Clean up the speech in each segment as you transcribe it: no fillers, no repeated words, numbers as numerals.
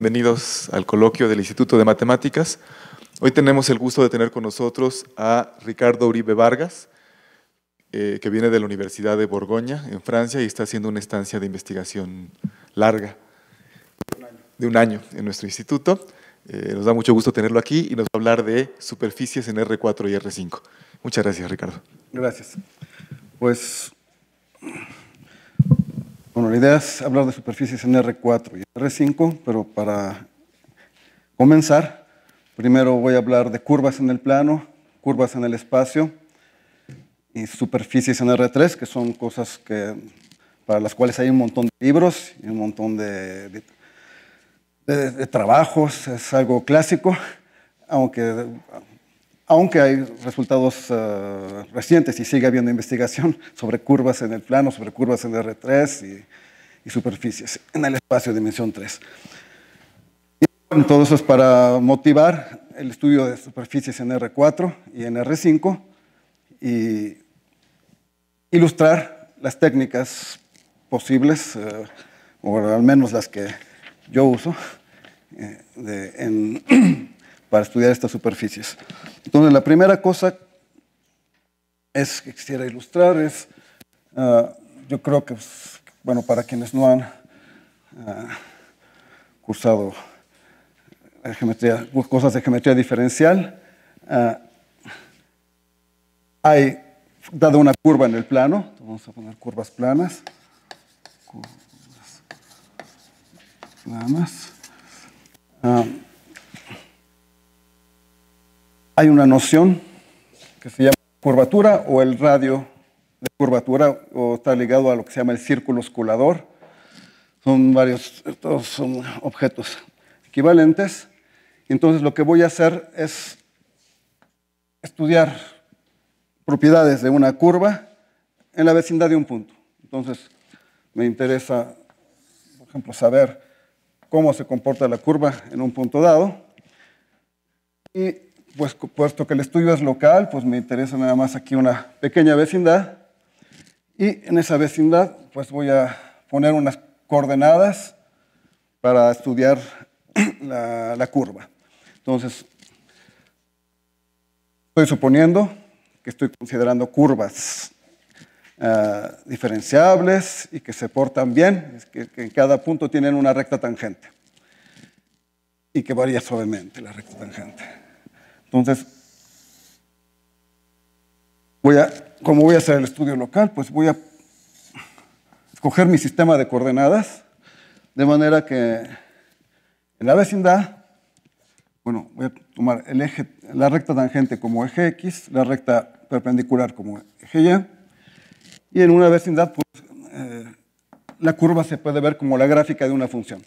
Bienvenidos al coloquio del Instituto de Matemáticas. Hoy tenemos el gusto de tener con nosotros a Ricardo Uribe Vargas, que viene de la Universidad de Borgoña, en Francia, y está haciendo una estancia de investigación larga, de un año en nuestro instituto. Nos da mucho gusto tenerlo aquí y nos va a hablar de superficies en R4 y R5. Muchas gracias, Ricardo. Gracias. Pues, bueno, la idea es hablar de superficies en R4 y R5, pero para comenzar, primero voy a hablar de curvas en el plano, curvas en el espacio y superficies en R3, que son cosas para las cuales hay un montón de libros y un montón de trabajos. Es algo clásico, aunque hay resultados recientes y sigue habiendo investigación sobre curvas en el plano, sobre curvas en R3 y superficies en el espacio de dimensión 3. Y bueno, todo eso es para motivar el estudio de superficies en R4 y en R5 y ilustrar las técnicas posibles, o al menos las que yo uso, para estudiar estas superficies. Entonces, la primera cosa que quisiera ilustrar es, yo creo que, bueno, para quienes no han cursado cosas de geometría diferencial, hay dado una curva en el plano. Vamos a poner curvas planas. Hay una noción que se llama curvatura o el radio de curvatura, o está ligado a lo que se llama el círculo osculador. Todos son objetos equivalentes. Entonces lo que voy a hacer es estudiar propiedades de una curva en la vecindad de un punto. Entonces me interesa, por ejemplo, saber cómo se comporta la curva en un punto dado. Y pues, puesto que el estudio es local, pues me interesa nada más aquí una pequeña vecindad. Y en esa vecindad, pues voy a poner unas coordenadas para estudiar la curva. Entonces, estoy suponiendo que estoy considerando curvas diferenciables y que se portan bien, que en cada punto tienen una recta tangente y que varía suavemente la recta tangente. Entonces, como voy a hacer el estudio local, pues voy a escoger mi sistema de coordenadas, de manera que en la vecindad, bueno, voy a tomar la recta tangente como eje X, la recta perpendicular como eje Y, y en una vecindad, pues, la curva se puede ver como la gráfica de una función.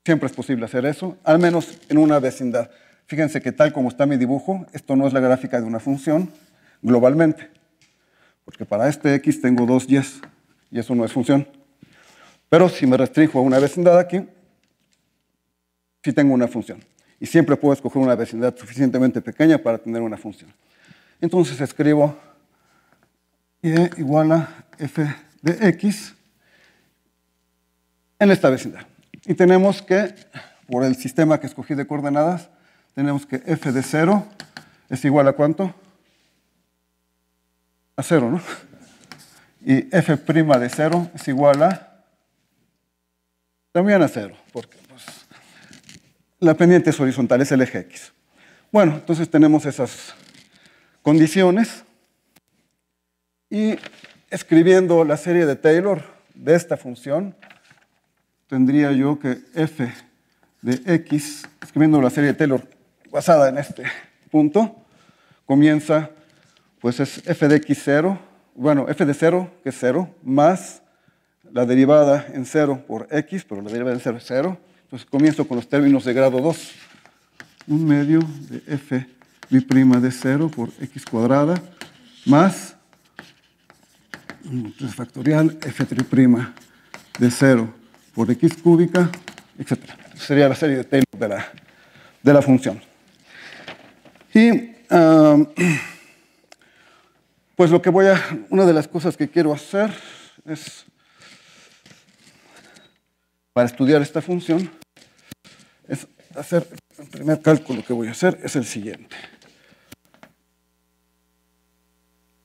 Siempre es posible hacer eso, al menos en una vecindad. Fíjense que tal como está mi dibujo, esto no es la gráfica de una función globalmente, porque para este X tengo dos Y's, y eso no es función. Pero si me restringo a una vecindad aquí, sí tengo una función. Y siempre puedo escoger una vecindad suficientemente pequeña para tener una función. Entonces escribo Y igual a f de x en esta vecindad. Y tenemos que, por el sistema que escogí de coordenadas, tenemos que f de 0 es igual a ¿cuánto? A 0, ¿no? Y f' de 0 es igual a también a 0, porque pues, la pendiente es horizontal, es el eje X. Bueno, entonces tenemos esas condiciones. Y escribiendo la serie de Taylor de esta función, tendría yo que f de x, escribiendo la serie de Taylor basada en este punto, comienza, pues es f de x0, bueno, f de 0, que es 0, más la derivada en 0 por x, pero la derivada en 0 es 0. Entonces comienzo con los términos de grado 2. 1 medio de f b' de 0 por x cuadrada, más 3 factorial f' de 0 por x cúbica, etc. Sería la serie de Taylor de la función. Y pues una de las cosas que quiero hacer es, para estudiar esta función, es hacer, el primer cálculo que voy a hacer es el siguiente.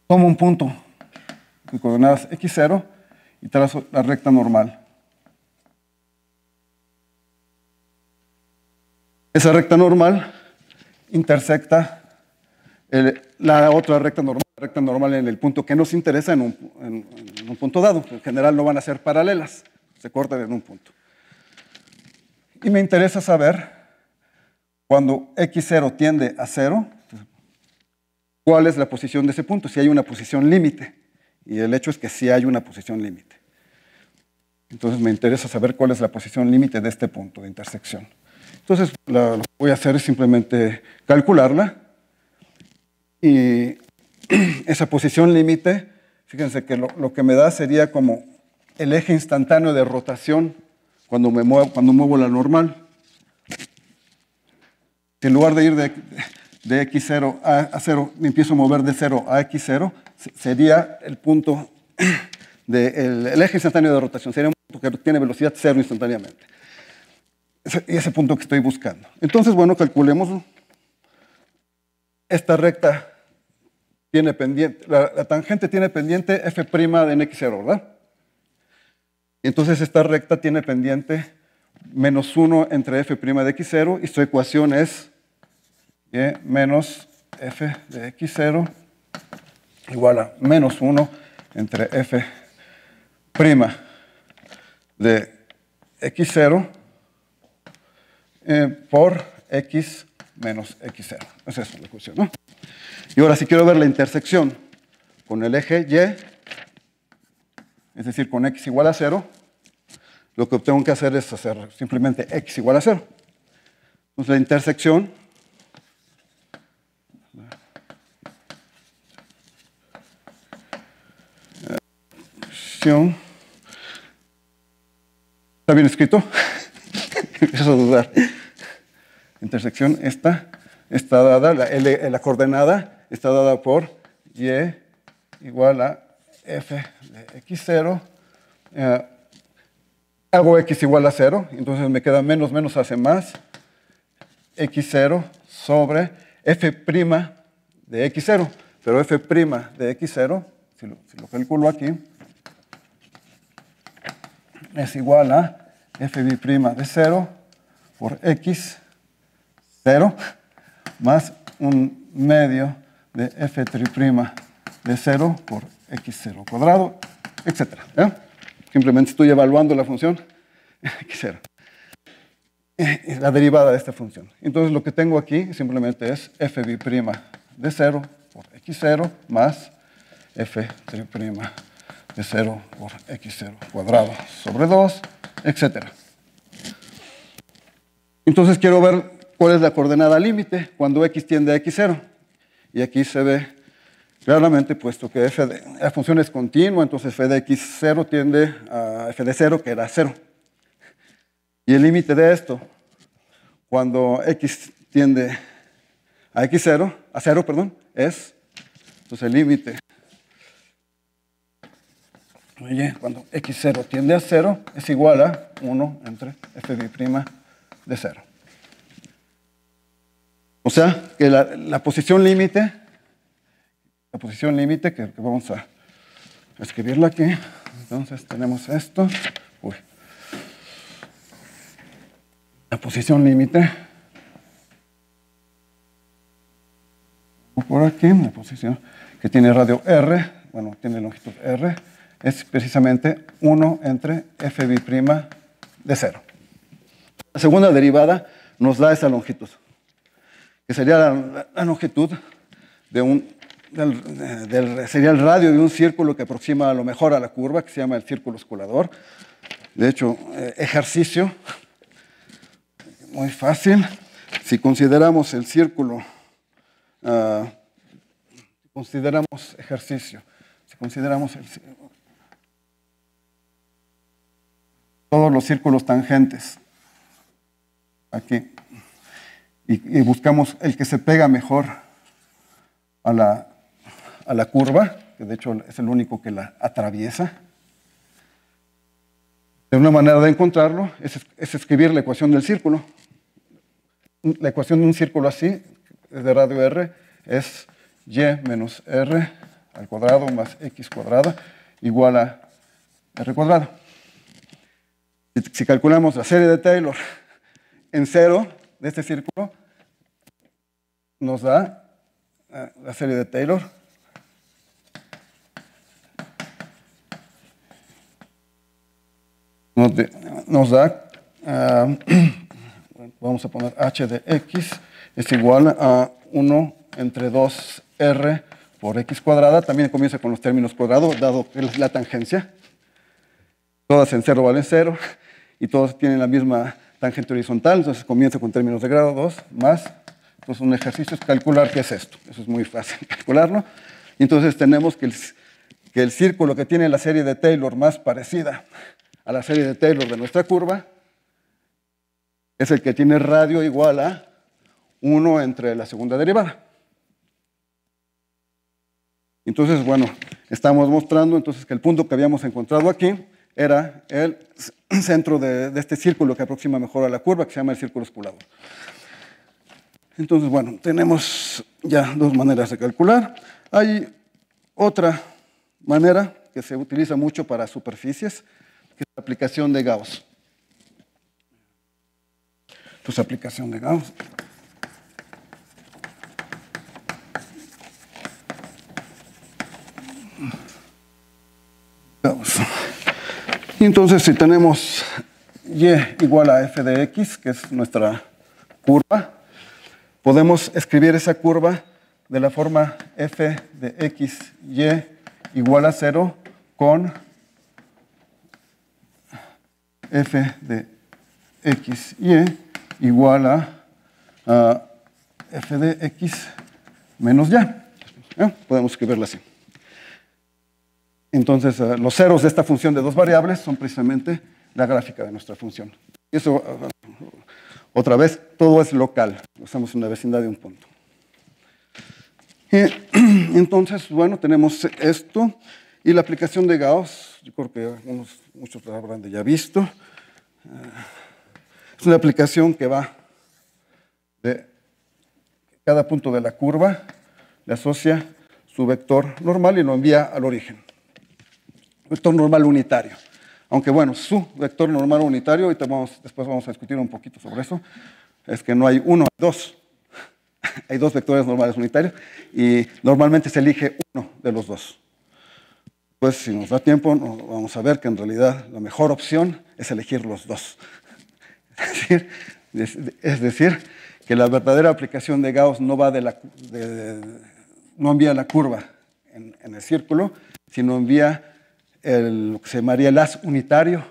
Tomo un punto de coordenadas x0 y trazo la recta normal. Esa recta normal intersecta la otra recta normal en el punto que nos interesa en un punto dado. En general no van a ser paralelas, se cortan en un punto. Y me interesa saber, cuando x0 tiende a 0, cuál es la posición de ese punto, si hay una posición límite. Y el hecho es que sí hay una posición límite. Entonces me interesa saber cuál es la posición límite de este punto de intersección. Entonces lo que voy a hacer es simplemente calcularla. Y esa posición límite, fíjense que lo que me da sería como el eje instantáneo de rotación cuando muevo la normal. Si en lugar de ir de x0 a 0, me empiezo a mover de 0 a x0, sería el punto el eje instantáneo de rotación, sería un punto que tiene velocidad 0 instantáneamente. Y ese punto que estoy buscando. Entonces, bueno, calculemos. Esta recta tiene pendiente, la tangente tiene pendiente f' en x0, ¿verdad? Y entonces esta recta tiene pendiente menos 1 entre f' de x0 y su ecuación es menos f de x0 igual a menos 1 entre f' de x0 por x menos x0. Esa es la ecuación, ¿no? Y ahora si quiero ver la intersección con el eje y, es decir, con x igual a 0, lo que tengo que hacer es hacer simplemente x igual a 0. Entonces la intersección ¿está bien escrito? Empiezo a dudar. Intersección esta está dada, la coordenada está dada por y igual a f de x0. Hago x igual a 0, entonces me queda menos hace más, x0 sobre f' de x0. Pero f' de x0, si lo calculo aquí, es igual a fb' de 0 por x0 más un medio de f' de 0 por x0 cuadrado, etc. Simplemente estoy evaluando la función x0, la derivada de esta función. Entonces lo que tengo aquí simplemente es fb' de 0 por x0 más f' de 0 por x0 cuadrado sobre 2, etc. Entonces quiero ver cuál es la coordenada límite cuando x tiende a x0. Y aquí se ve claramente, puesto que la función es continua, entonces f de x0 tiende a f de 0, que era 0. Y el límite de esto, cuando x tiende a x0, a 0, perdón, es, entonces el límite, cuando x0 tiende a 0, es igual a 1 entre fb' de 0. O sea, que la posición límite, que vamos a escribirla aquí, entonces tenemos esto, la posición límite, por aquí, la posición que tiene radio R, bueno, tiene longitud R, es precisamente 1 entre fb' de 0. La segunda derivada nos da esa longitud, que sería la longitud sería el radio de un círculo que aproxima a lo mejor a la curva, que se llama el círculo escolador. De hecho, ejercicio, muy fácil. Si consideramos el círculo, consideramos ejercicio, si consideramos todos los círculos tangentes aquí, y buscamos el que se pega mejor a la curva, que de hecho es el único que la atraviesa. De una manera de encontrarlo es escribir la ecuación del círculo. la ecuación de un círculo así, de radio R, es y menos R al cuadrado más X cuadrada igual a R cuadrado. Si calculamos la serie de Taylor en cero de este círculo, nos da la serie de Taylor nos da, vamos a poner h de x es igual a 1 entre 2r por x cuadrada. También comienza con los términos cuadrados, dado que es la tangencia. Todas en cero valen 0 y todas tienen la misma tangente horizontal, entonces comienza con términos de grado 2 más. Entonces un ejercicio es calcular qué es esto. Eso es muy fácil calcularlo. Y entonces tenemos que el círculo que tiene la serie de Taylor más parecida a la serie de Taylor de nuestra curva es el que tiene radio igual a 1 entre la segunda derivada. Entonces, bueno, estamos mostrando entonces que el punto que habíamos encontrado aquí era el centro de este círculo que aproxima mejor a la curva, que se llama el círculo espulador. Entonces, bueno, tenemos ya dos maneras de calcular. Hay otra manera que se utiliza mucho para superficies, que es la aplicación de Gauss. Entonces, aplicación de Gauss. Y entonces, si tenemos y igual a f de x, que es nuestra curva, podemos escribir esa curva de la forma f de x, y igual a 0 con f de x, y igual a f de x menos y. Podemos escribirla así. Entonces, los ceros de esta función de dos variables son precisamente la gráfica de nuestra función. Y eso, otra vez, todo es local. Estamos en la vecindad de un punto. Entonces, bueno, tenemos esto. Y la aplicación de Gauss, yo creo que muchos la habrán ya visto. Es una aplicación que va de cada punto de la curva, le asocia su vector normal y lo envía al origen. Vector normal unitario. Aunque bueno, su vector normal unitario, después vamos a discutir un poquito sobre eso, es que no hay uno, hay dos. Hay dos vectores normales unitarios y normalmente se elige uno de los dos. Pues si nos da tiempo, vamos a ver que en realidad la mejor opción es elegir los dos. Es decir, que la verdadera aplicación de Gauss no va no envía la curva en el círculo, sino envía lo que se llamaría el haz unitario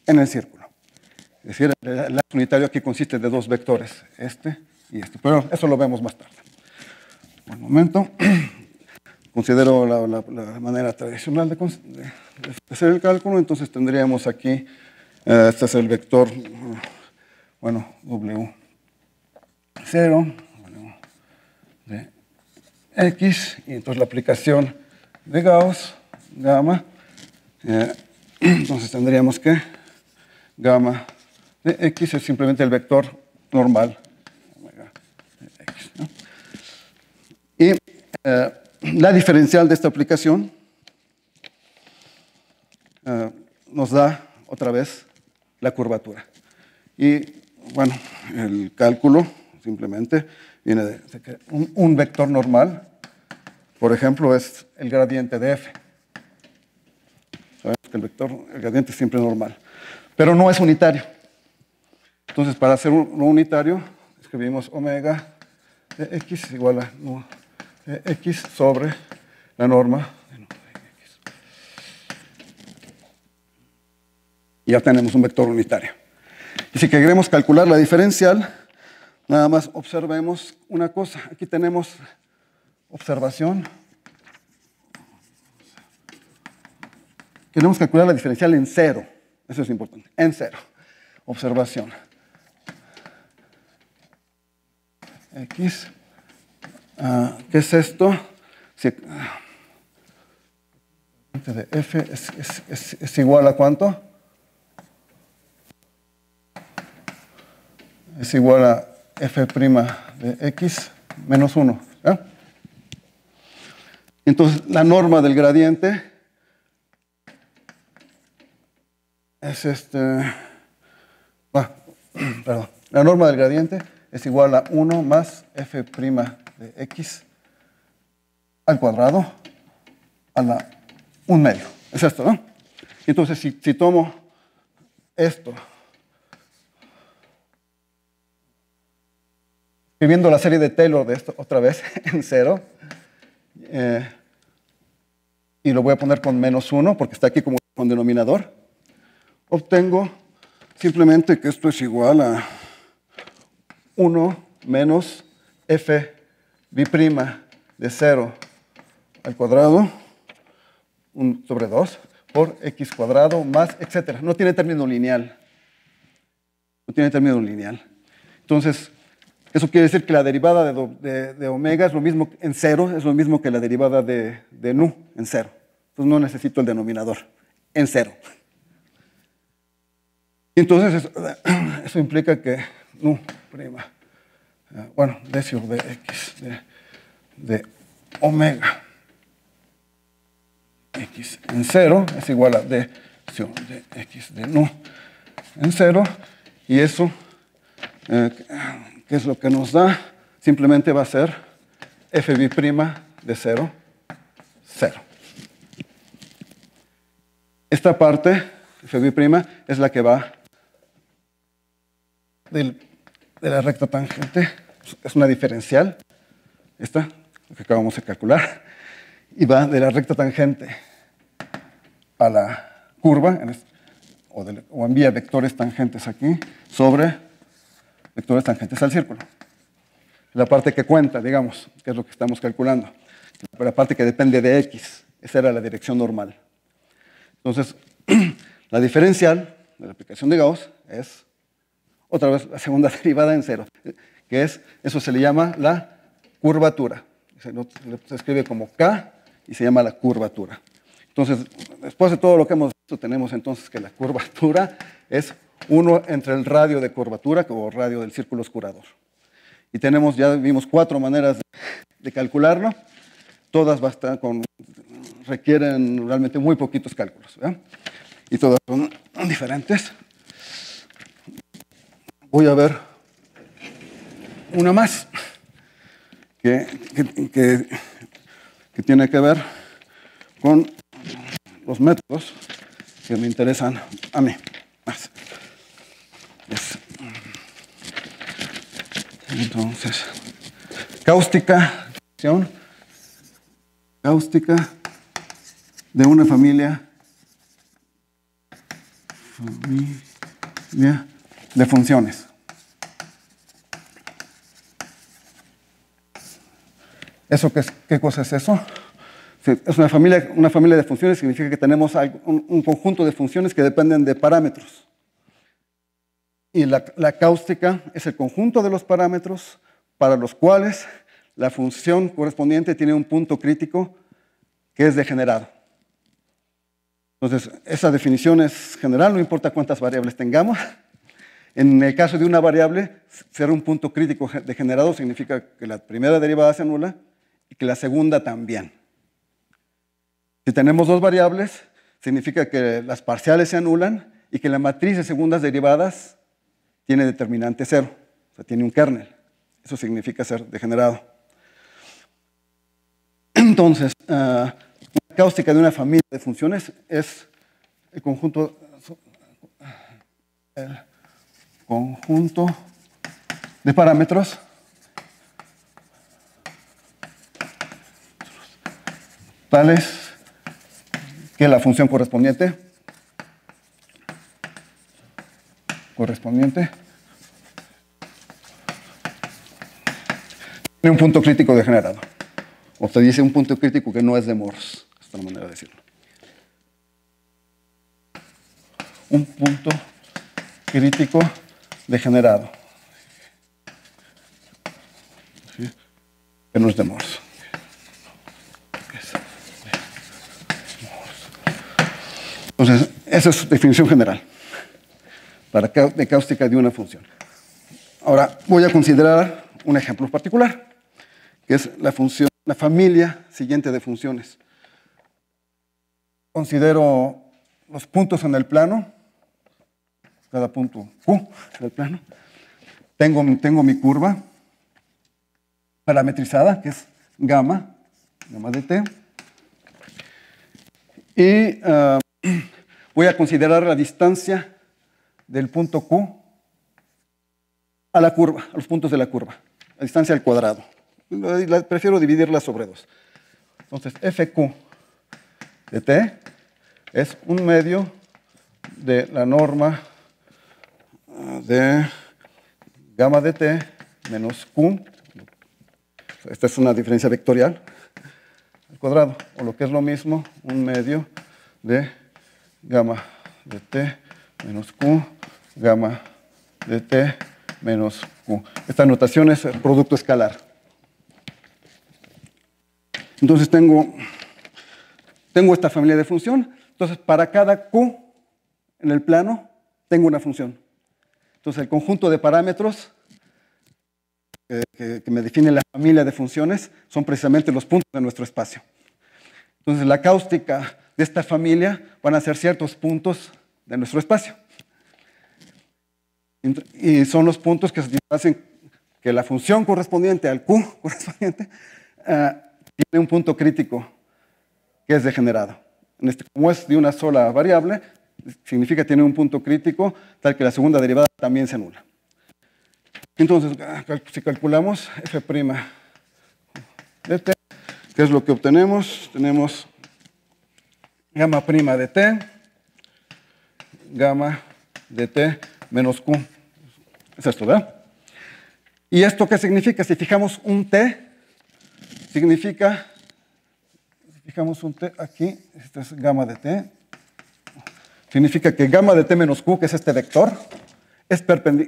en el círculo. Es decir, el haz unitario aquí consiste de dos vectores, este y este, pero eso lo vemos más tarde. Un momento. Considero la manera tradicional de hacer el cálculo, entonces tendríamos aquí, este es el vector, bueno, W0, W de X, y entonces la aplicación de Gauss, gamma, entonces tendríamos que gamma de X es simplemente el vector normal, omega de X, ¿no? Y la diferencial de esta aplicación nos da otra vez la curvatura. Y bueno, el cálculo simplemente viene de que un vector normal, por ejemplo, es el gradiente de f. Sabemos que el gradiente es siempre normal, pero no es unitario. Entonces, para hacer uno unitario, escribimos omega de x igual a x sobre la norma de x. Y ya tenemos un vector unitario. Y si queremos calcular la diferencial, nada más observemos una cosa. Aquí tenemos observación. Queremos calcular la diferencial en cero. Eso es importante. En cero. Observación. X. ¿Qué es esto? Si, de f es igual a ¿cuánto? es igual a f' de x menos 1. ¿eh? Entonces, la norma del gradiente es perdón, la norma del gradiente es igual a 1 más f' de x al cuadrado a la 1/2. Es esto, ¿no? Entonces, si tomo esto, escribiendo la serie de Taylor de esto otra vez en 0, y lo voy a poner con menos 1 porque está aquí como con denominador, obtengo simplemente que esto es igual a 1 menos f b' de 0 al cuadrado, 1 sobre 2, por x cuadrado más, etcétera. No tiene término lineal. No tiene término lineal. Entonces, eso quiere decir que la derivada de omega es lo mismo en 0, es lo mismo que la derivada de nu en 0. Entonces no necesito el denominador en 0. Y entonces eso implica que nu prima, bueno, decio de x de omega x en 0 es igual a decio de x de nu en 0, y eso, ¿qué es lo que nos da? Simplemente va a ser fb' de 0, 0. Esta parte, fb', es la que va de la recta tangente, es una diferencial, esta, lo que acabamos de calcular, y va de la recta tangente a la curva, o envía vectores tangentes aquí, sobre vectores tangentes al círculo. La parte que cuenta, digamos, que es lo que estamos calculando. La parte que depende de x, esa era la dirección normal. Entonces, la diferencial de la aplicación de Gauss es, otra vez, la segunda derivada en 0, que es, eso se le llama la curvatura. Se escribe como K y se llama la curvatura. Entonces, después de todo lo que hemos visto, tenemos entonces que la curvatura es 1 entre el radio de curvatura o radio del círculo oscurador. Y tenemos, ya vimos 4 maneras de calcularlo. Todas requieren realmente muy poquitos cálculos, ¿verdad? Y todas son diferentes. Voy a ver una más que tiene que ver con los métodos que me interesan a mí más. Entonces, cáustica de una familia de funciones. ¿Qué cosa es eso? Es una familia de funciones, significa que tenemos un conjunto de funciones que dependen de parámetros. Y la cáustica es el conjunto de los parámetros para los cuales la función correspondiente tiene un punto crítico que es degenerado. Entonces, esa definición es general, no importa cuántas variables tengamos. En el caso de una variable, ser un punto crítico degenerado significa que la primera derivada se anula y que la segunda también. Si tenemos 2 variables, significa que las parciales se anulan y que la matriz de segundas derivadas tiene determinante 0, o sea, tiene un kernel. Eso significa ser degenerado. Entonces, una cáustica de una familia de funciones es el conjunto de parámetros tales que la función correspondiente tiene un punto crítico degenerado. O se dice un punto crítico que no es de Morse. Esta es la manera de decirlo. Un punto crítico degenerado. ¿Sí? Que no es de Morse. Entonces, esa es su definición general de cáustica de una función. Ahora voy a considerar un ejemplo particular, que es la función, la familia siguiente de funciones. Considero los puntos en el plano, cada punto Q del plano. Tengo mi curva parametrizada, que es gamma de t. Y voy a considerar la distancia del punto Q a la curva, a los puntos de la curva, la distancia al cuadrado. Prefiero dividirla sobre 2. Entonces, FQ de t es un medio de la norma de gamma de t menos Q. Esta es una diferencia vectorial al cuadrado, o lo que es lo mismo, un medio de gamma de t menos Q, gamma de t menos Q. Esta notación es el producto escalar. Entonces tengo esta familia de función. Entonces, para cada Q en el plano, tengo una función. Entonces, el conjunto de parámetros que me define la familia de funciones son precisamente los puntos de nuestro espacio. Entonces, la cáustica de esta familia van a ser ciertos puntos de nuestro espacio. Y son los puntos que satisfacen que la función correspondiente al Q correspondiente tiene un punto crítico que es degenerado. Como es de una sola variable, significa que tiene un punto crítico tal que la segunda derivada también se anula. Entonces, si calculamos f' de t, ¿qué es lo que obtenemos? Tenemos gamma prima de t, gamma de t menos q. Es esto, ¿verdad? ¿Y esto qué significa? Si fijamos un t, significa, si fijamos un t aquí, esto es gamma de t, significa que gamma de t menos q, que es este vector, es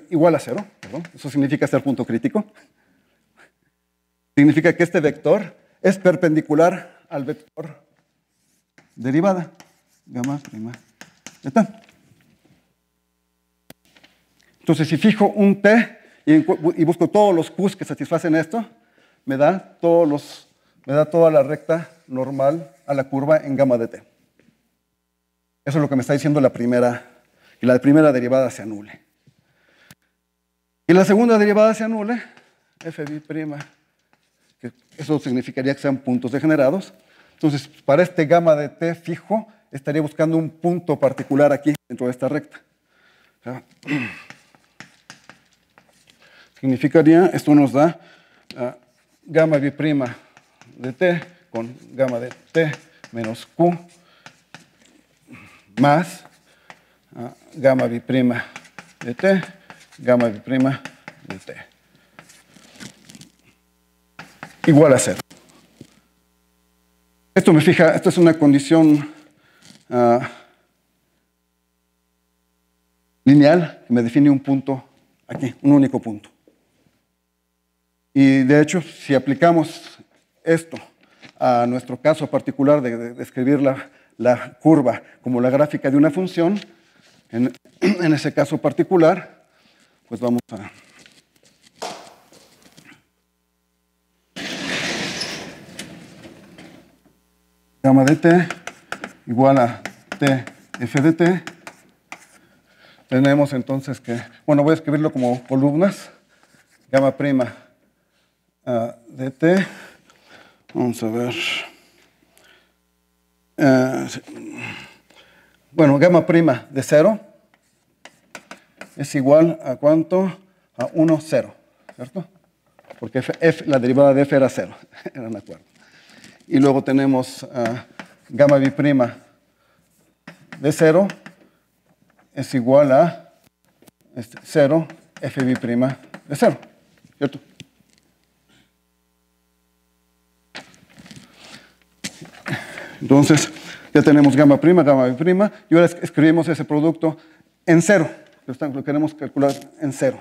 igual a 0, perdón, eso significa ser punto crítico. Significa que este vector es perpendicular al vector derivada, gamma prima de t. Entonces, si fijo un t y busco todos los q's que satisfacen esto, me da toda la recta normal a la curva en gamma de t. Eso es lo que me está diciendo la primera, que la primera derivada se anule. Y la segunda derivada se anule, fb', que eso significaría que sean puntos degenerados. Entonces, para este gamma de t fijo, estaría buscando un punto particular aquí dentro de esta recta. Significaría, esto nos da gamma b' de t con gamma de t menos q más gamma b' de t, gamma b' de t. Igual a 0. Esto me fija, esto es una condición lineal que me define un punto aquí, un único punto. Y de hecho, si aplicamos esto a nuestro caso particular de describir la curva como la gráfica de una función, en ese caso particular, pues vamos a... Gamma de t igual a t f de t. Tenemos entonces que, bueno, voy a escribirlo como columnas. Gamma prima de t. Vamos a ver. Bueno, gamma prima de 0 es igual a ¿cuánto? A 1, 0, ¿cierto? Porque la derivada de f era 0, era un acuerdo. Y luego tenemos gamma b' de 0 es igual a 0 fb' de 0, ¿cierto? Entonces, ya tenemos gamma b', y ahora escribimos ese producto en 0. Lo queremos calcular en 0.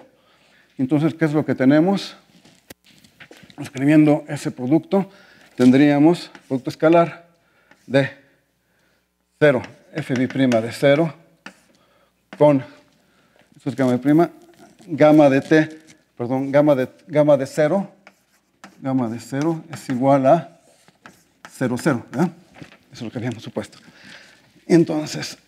Entonces, ¿qué es lo que tenemos? Escribiendo ese producto, tendríamos producto escalar de 0 fb' de 0 con, esto es gamma de t perdón, gamma de 0 es igual a 0, 0, ¿verdad? Eso es lo que habíamos supuesto. Entonces,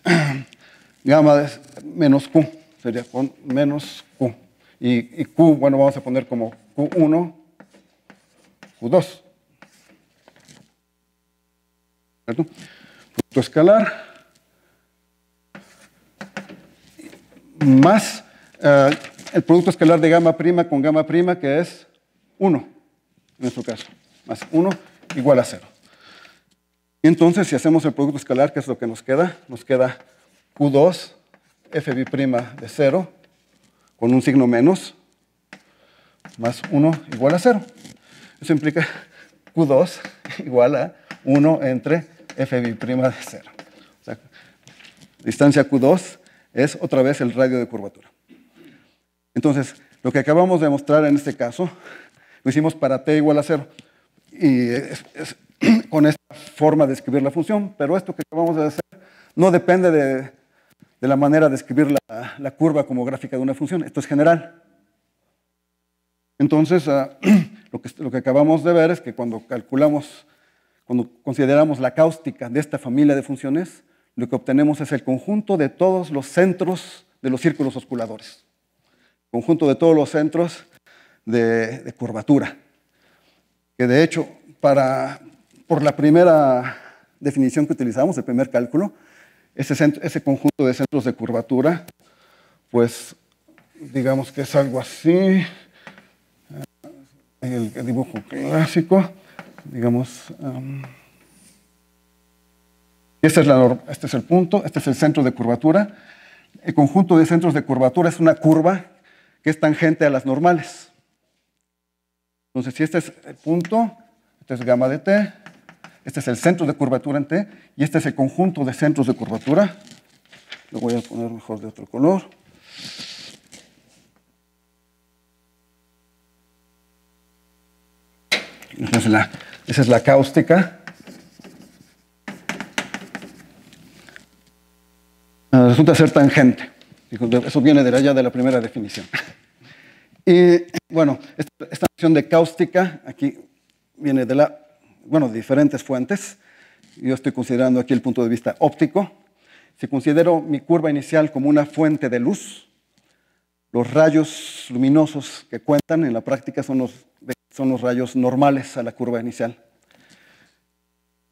gamma de menos Q sería con menos Q. Y Q, bueno, vamos a poner como Q1, Q2. ¿Cierto? Producto escalar más el producto escalar de gamma prima con gamma prima, que es 1, en nuestro caso, más 1 igual a 0. Y entonces, si hacemos el producto escalar, ¿qué es lo que nos queda? Nos queda Q2, Fb' de 0, con un signo menos, más 1 igual a 0. Eso implica Q2 igual a 1 entre Fb' de 0. O sea, distancia Q2 es otra vez el radio de curvatura. Entonces, lo que acabamos de mostrar en este caso, lo hicimos para t igual a 0. Y es con esta forma de escribir la función, pero esto que acabamos de hacer no depende de la manera de escribir la curva como gráfica de una función. Esto es general. Entonces, lo que acabamos de ver es que cuando consideramos la cáustica de esta familia de funciones, lo que obtenemos es el conjunto de todos los centros de los círculos osculadores. Conjunto de todos los centros de curvatura. Que de hecho, por la primera definición que utilizamos, el primer cálculo, ese conjunto de centros de curvatura, pues digamos que es algo así, el dibujo clásico, digamos, este es el punto, este es el centro de curvatura. El conjunto de centros de curvatura es una curva que es tangente a las normales. Entonces, si este es el punto, este es gamma de t, este es el centro de curvatura en t, y este es el conjunto de centros de curvatura. Lo voy a poner mejor de otro color. Entonces, esa es la cáustica. Resulta ser tangente. Eso viene de allá de la primera definición. Y bueno, esta noción de cáustica aquí viene de diferentes fuentes. Yo estoy considerando aquí el punto de vista óptico. Si considero mi curva inicial como una fuente de luz, los rayos luminosos que cuentan en la práctica son los rayos normales a la curva inicial.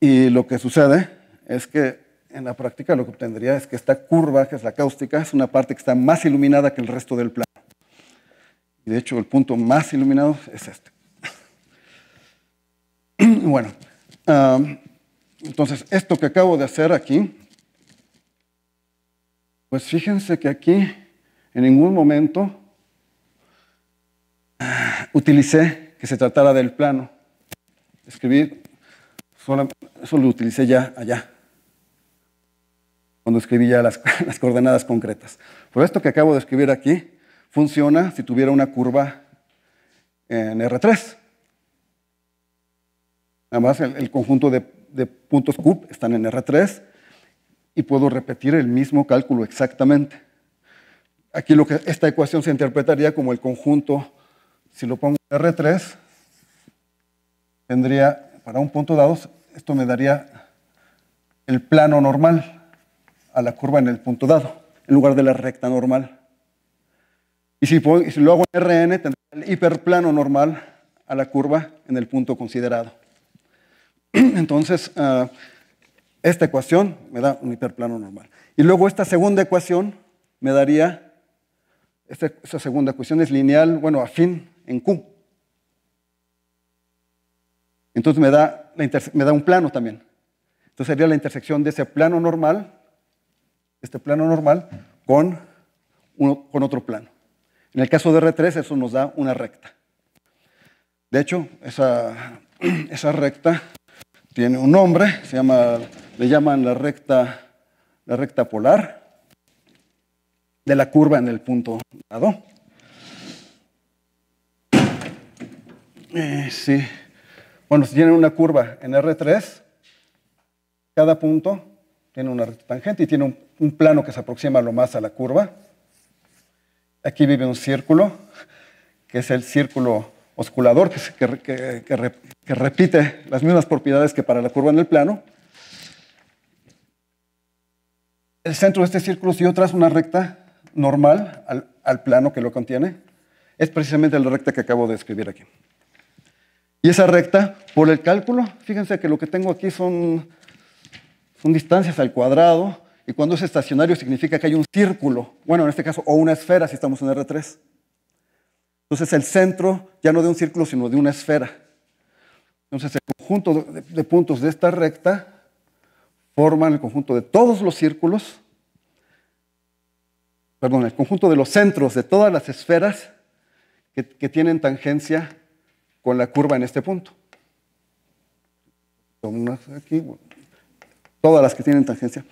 Y lo que sucede es que en la práctica lo que obtendría es que esta curva, que es la cáustica, es una parte que está más iluminada que el resto del plano. Y de hecho, el punto más iluminado es este. Bueno, entonces, esto que acabo de hacer aquí, pues fíjense que aquí en ningún momento utilicé que se tratara del plano. Escribí, eso lo utilicé ya allá, cuando escribí ya las coordenadas concretas. Pero esto que acabo de escribir aquí funciona si tuviera una curva en R3. Además, el conjunto de puntos Q están en R3 y puedo repetir el mismo cálculo exactamente. Aquí esta ecuación se interpretaría como el conjunto, si lo pongo en R3, tendría, para un punto dado, esto me daría el plano normal a la curva en el punto dado, en lugar de la recta normal. Y si lo hago en Rn, tendría el hiperplano normal a la curva en el punto considerado. Entonces, esta ecuación me da un hiperplano normal. Y luego esta segunda ecuación me daría, esa segunda ecuación es lineal, bueno, afín en Q. Entonces me da un plano también. Entonces sería la intersección de ese plano normal, con otro plano. En el caso de R3, eso nos da una recta. De hecho, esa recta tiene un nombre, le llaman la recta polar de la curva en el punto dado. Sí. Bueno, si tienen una curva en R3, cada punto tiene una recta tangente y tiene un plano que se aproxima lo más a la curva. Aquí vive un círculo que es el círculo osculador, que repite las mismas propiedades que para la curva en el plano. El centro de este círculo, si yo trazo una recta normal al plano que lo contiene, es precisamente la recta que acabo de escribir aquí. Y esa recta, por el cálculo, fíjense que lo que tengo aquí son distancias al cuadrado, y cuando es estacionario significa que hay un círculo, bueno, en este caso, o una esfera si estamos en R3. Entonces el centro ya no de un círculo, sino de una esfera. Entonces el conjunto de puntos de esta recta forman el conjunto de todos los círculos, perdón, el conjunto de los centros de todas las esferas que tienen tangencia con la curva en este punto. Aquí, todas las que tienen tangencia.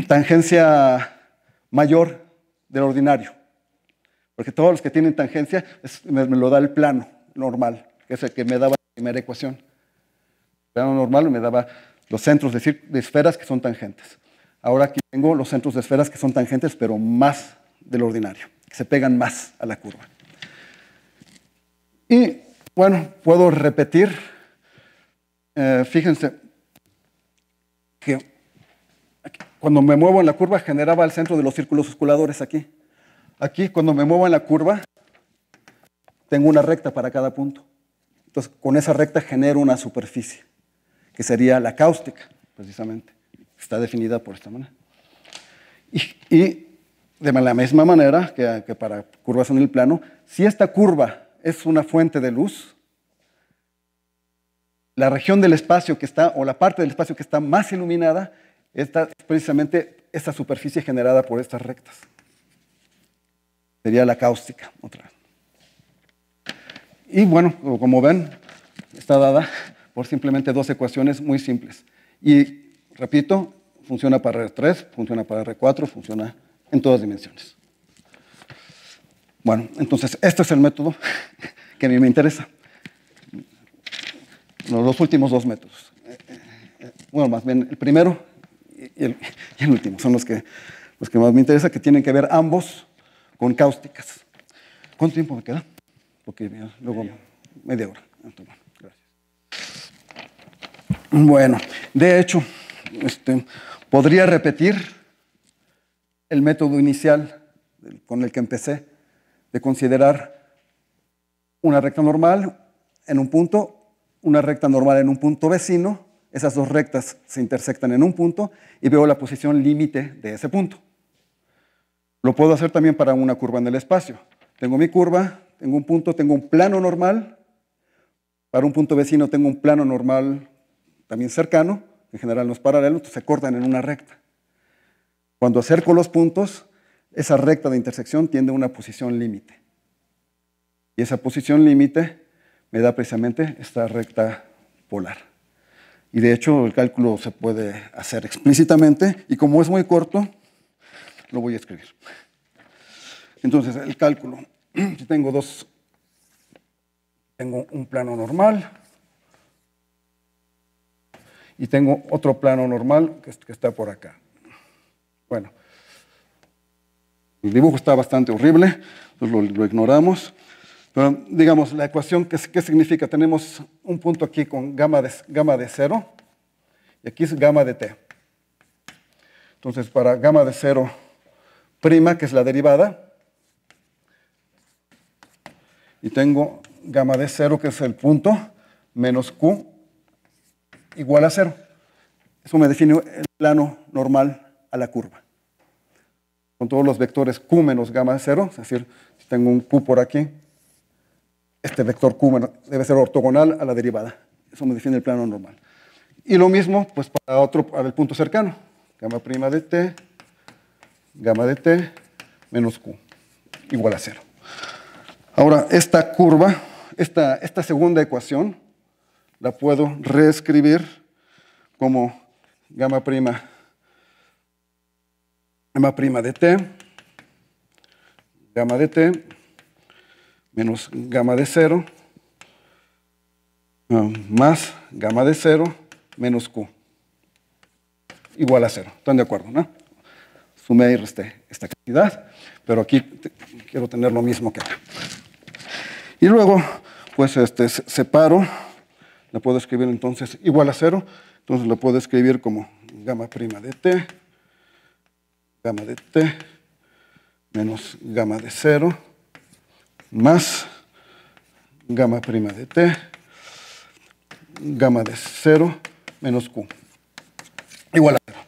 Tangencia mayor del ordinario. Porque todos los que tienen tangencia me lo da el plano normal, que es el que me daba la primera ecuación. El plano normal me daba los centros de esferas que son tangentes. Ahora aquí tengo los centros de esferas que son tangentes, pero más del ordinario, que se pegan más a la curva. Y bueno, puedo repetir. Fíjense que cuando me muevo en la curva generaba el centro de los círculos osculadores aquí. Aquí, cuando me muevo en la curva, tengo una recta para cada punto. Entonces, con esa recta genero una superficie, que sería la cáustica, precisamente. Está definida por esta manera. Y de la misma manera que para curvas en el plano, si esta curva es una fuente de luz, la región del espacio que está, o la parte del espacio que está más iluminada, es precisamente esta superficie generada por estas rectas. Sería la cáustica, otra vez. Y bueno, como ven, está dada por simplemente dos ecuaciones muy simples. Y, repito, funciona para R3, funciona para R4, funciona en todas dimensiones. Bueno, entonces, este es el método que a mí me interesa. Los últimos dos métodos. Bueno, más bien el primero y el último son los que más me interesan, que tienen que ver ambos con cáusticas. ¿Cuánto tiempo me queda? Porque luego media hora. Entonces, bueno, gracias. Bueno, de hecho, podría repetir el método inicial con el que empecé, de considerar una recta normal en un punto, una recta normal en un punto vecino. Esas dos rectas se intersectan en un punto y veo la posición límite de ese punto. Lo puedo hacer también para una curva en el espacio. Tengo mi curva, tengo un punto, tengo un plano normal. Para un punto vecino tengo un plano normal también cercano, en general no es paralelo, entonces se cortan en una recta. Cuando acerco los puntos, esa recta de intersección tiende a una posición límite. Y esa posición límite me da precisamente esta recta polar. Y de hecho el cálculo se puede hacer explícitamente, y como es muy corto, lo voy a escribir. Entonces, el cálculo, si tengo un plano normal y tengo otro plano normal que está por acá. Bueno, el dibujo está bastante horrible, entonces lo ignoramos. Pero digamos, la ecuación, ¿qué significa? Tenemos un punto aquí con gamma de 0 y aquí es gamma de t. Entonces, para gamma de 0 prima, que es la derivada, y tengo gamma de 0, que es el punto, menos q igual a 0. Eso me define el plano normal a la curva. Con todos los vectores q menos gamma de 0, es decir, si tengo un q por aquí, este vector q debe ser ortogonal a la derivada. Eso me define el plano normal. Y lo mismo pues para el punto cercano. Gamma prima de t, gamma de t, menos q, igual a 0. Ahora, esta curva, esta segunda ecuación, la puedo reescribir como gamma prima de t, gamma de t, menos gamma de 0, más gamma de 0, menos q, igual a 0. ¿Están de acuerdo, no? Sumé y resté esta cantidad, pero aquí quiero tener lo mismo que acá. Y luego, pues separo, la puedo escribir entonces igual a 0, entonces la puedo escribir como gamma prima de t menos gamma de 0 más gamma prima de t, gamma de 0 menos q, igual a 0.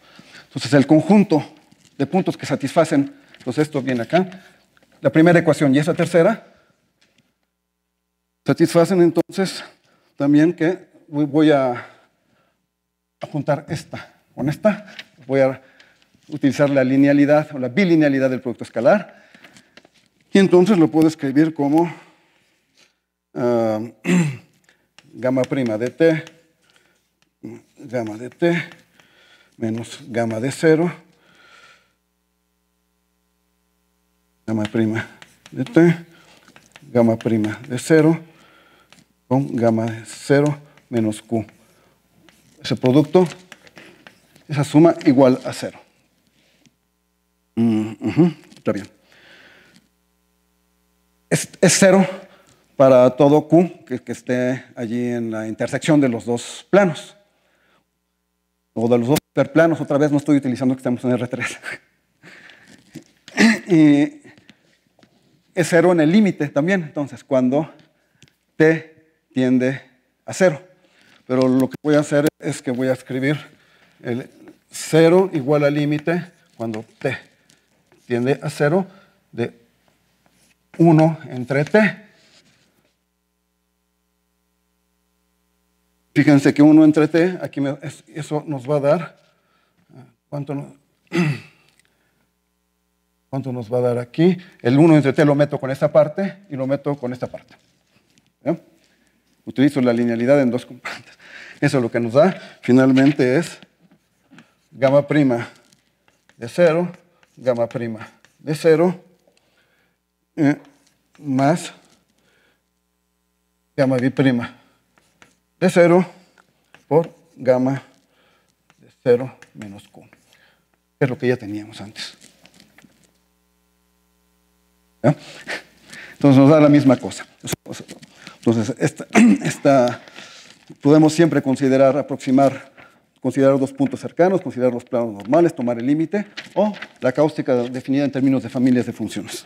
Entonces, el conjunto de puntos que satisfacen, entonces esto viene acá, la primera ecuación y esa tercera, satisfacen entonces también que voy a juntar esta con esta, voy a utilizar la linealidad o la bilinealidad del producto escalar, y entonces lo puedo escribir como gamma prima de t menos gamma de 0, gamma prima de t, gamma prima de 0, con gamma de 0 menos q. Ese producto, esa suma igual a 0. Está bien. Es 0 para todo q que esté allí en la intersección de los dos planos. O de los dos hiperplanos, otra vez no estoy utilizando que estamos en R3. Y es 0 en el límite también, entonces, cuando t tiende a 0. Pero lo que voy a hacer es que voy a escribir el 0 igual al límite cuando t tiende a 0 de 1 entre t. Fíjense que 1 entre t, aquí eso nos va a dar, ¿cuánto nos va a dar aquí? El 1 entre t lo meto con esta parte y lo meto con esta parte. ¿Bien? Utilizo la linealidad en dos componentes. Eso es lo que nos da. Finalmente es gamma prima de 0, gamma prima de 0, más gamma biprima de 0 por gamma de 0 menos q. Es lo que ya teníamos antes. ¿Ya? Entonces nos da la misma cosa. Entonces, podemos siempre considerar dos puntos cercanos, considerar los planos normales, tomar el límite, o la cáustica definida en términos de familias de funciones.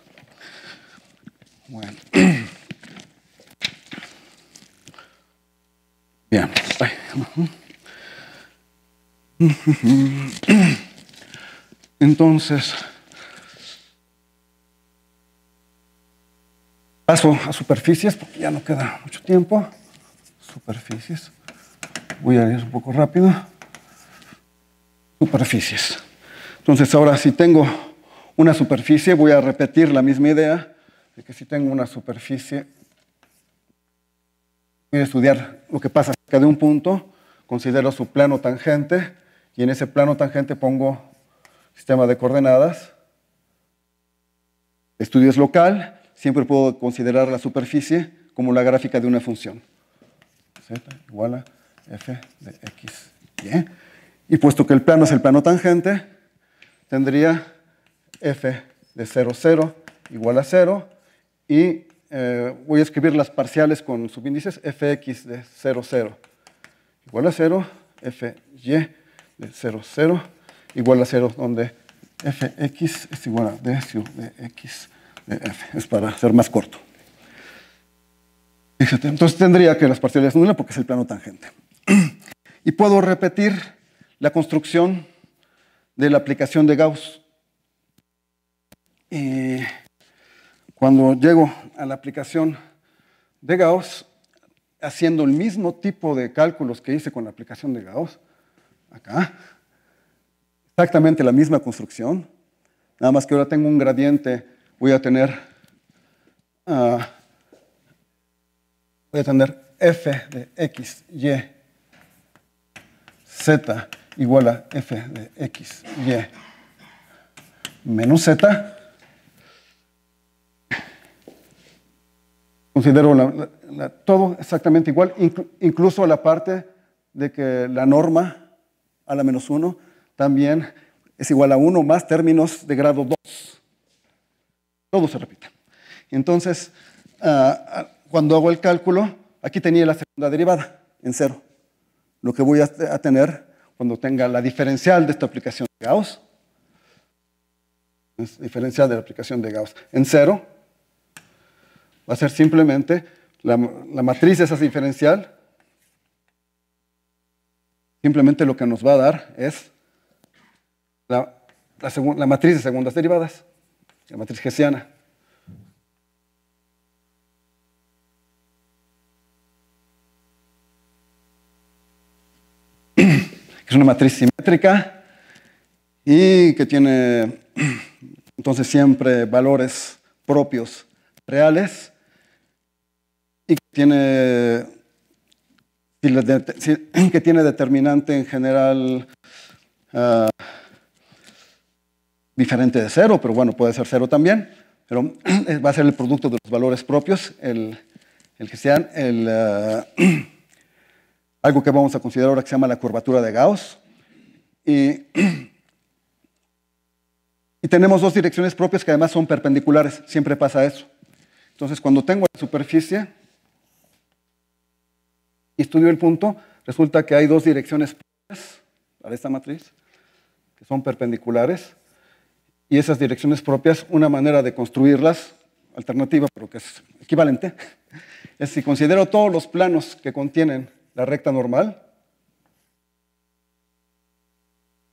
Bueno. Bien. Entonces, paso a superficies, porque ya no queda mucho tiempo. Superficies. Voy a ir un poco rápido. Superficies. Entonces, ahora si tengo una superficie, voy a repetir la misma idea de que si tengo una superficie, voy a estudiar lo que pasa cerca de un punto, considero su plano tangente, y en ese plano tangente pongo sistema de coordenadas. Estudio es local, siempre puedo considerar la superficie como la gráfica de una función. Z igual a f de x, y. Y puesto que el plano es el plano tangente, tendría f de 0, 0 igual a 0, y voy a escribir las parciales con subíndices, fx de 0, 0 igual a 0, fy de 0, 0 igual a 0, donde fx es igual a d sur de x de f. Es para ser más corto. Fíjate, entonces tendría que las parciales nula porque es el plano tangente. Y puedo repetir la construcción de la aplicación de Gauss. Y cuando llego a la aplicación de Gauss, haciendo el mismo tipo de cálculos que hice con la aplicación de Gauss, acá, exactamente la misma construcción, nada más que ahora tengo un gradiente, voy a tener f de x, y, z igual a f de x, y menos z. Considero todo exactamente igual, incluso la parte de que la norma a la menos 1 también es igual a 1 más términos de grado 2. Todo se repite. Entonces, cuando hago el cálculo, aquí tenía la segunda derivada en cero. Lo que voy a tener cuando tenga la diferencial de esta aplicación de Gauss, es diferencial de la aplicación de Gauss en cero, va a ser simplemente la matriz de esa diferencial. Simplemente lo que nos va a dar es la matriz de segundas derivadas, la matriz hessiana. Es una matriz simétrica y que tiene entonces siempre valores propios reales y que tiene determinante en general diferente de cero, pero bueno, puede ser cero también, pero va a ser el producto de los valores propios, el hessiano, algo que vamos a considerar ahora que se llama la curvatura de Gauss. Y tenemos dos direcciones propias que además son perpendiculares. Siempre pasa eso. Entonces, cuando tengo la superficie y estudio el punto, resulta que hay dos direcciones propias para esta matriz que son perpendiculares. Y esas direcciones propias, una manera de construirlas, alternativa, pero que es equivalente, es si considero todos los planos que contienen la recta normal,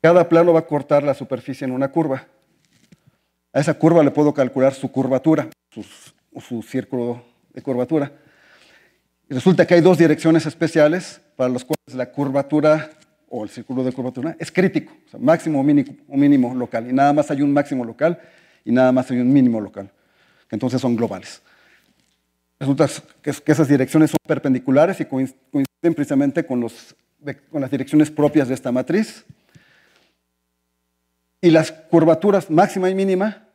cada plano va a cortar la superficie en una curva. A esa curva le puedo calcular su curvatura, su círculo de curvatura. Y resulta que hay dos direcciones especiales para las cuales la curvatura o el círculo de curvatura es crítico, o sea, máximo o mínimo local. Y nada más hay un máximo local y nada más hay un mínimo local, que entonces son globales. Resulta que esas direcciones son perpendiculares y coinciden precisamente con las direcciones propias de esta matriz. Y las curvaturas máxima y mínima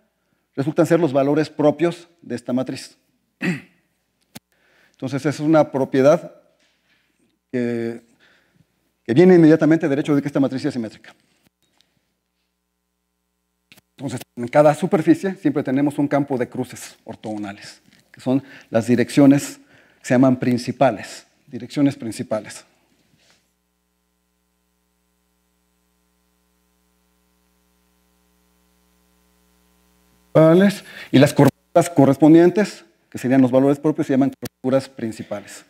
resultan ser los valores propios de esta matriz. Entonces, es una propiedad que viene inmediatamente del hecho de que esta matriz es simétrica. Entonces, en cada superficie siempre tenemos un campo de cruces ortogonales, que son las direcciones que se llaman principales, direcciones principales. Y las curvaturas correspondientes, que serían los valores propios, se llaman curvaturas principales.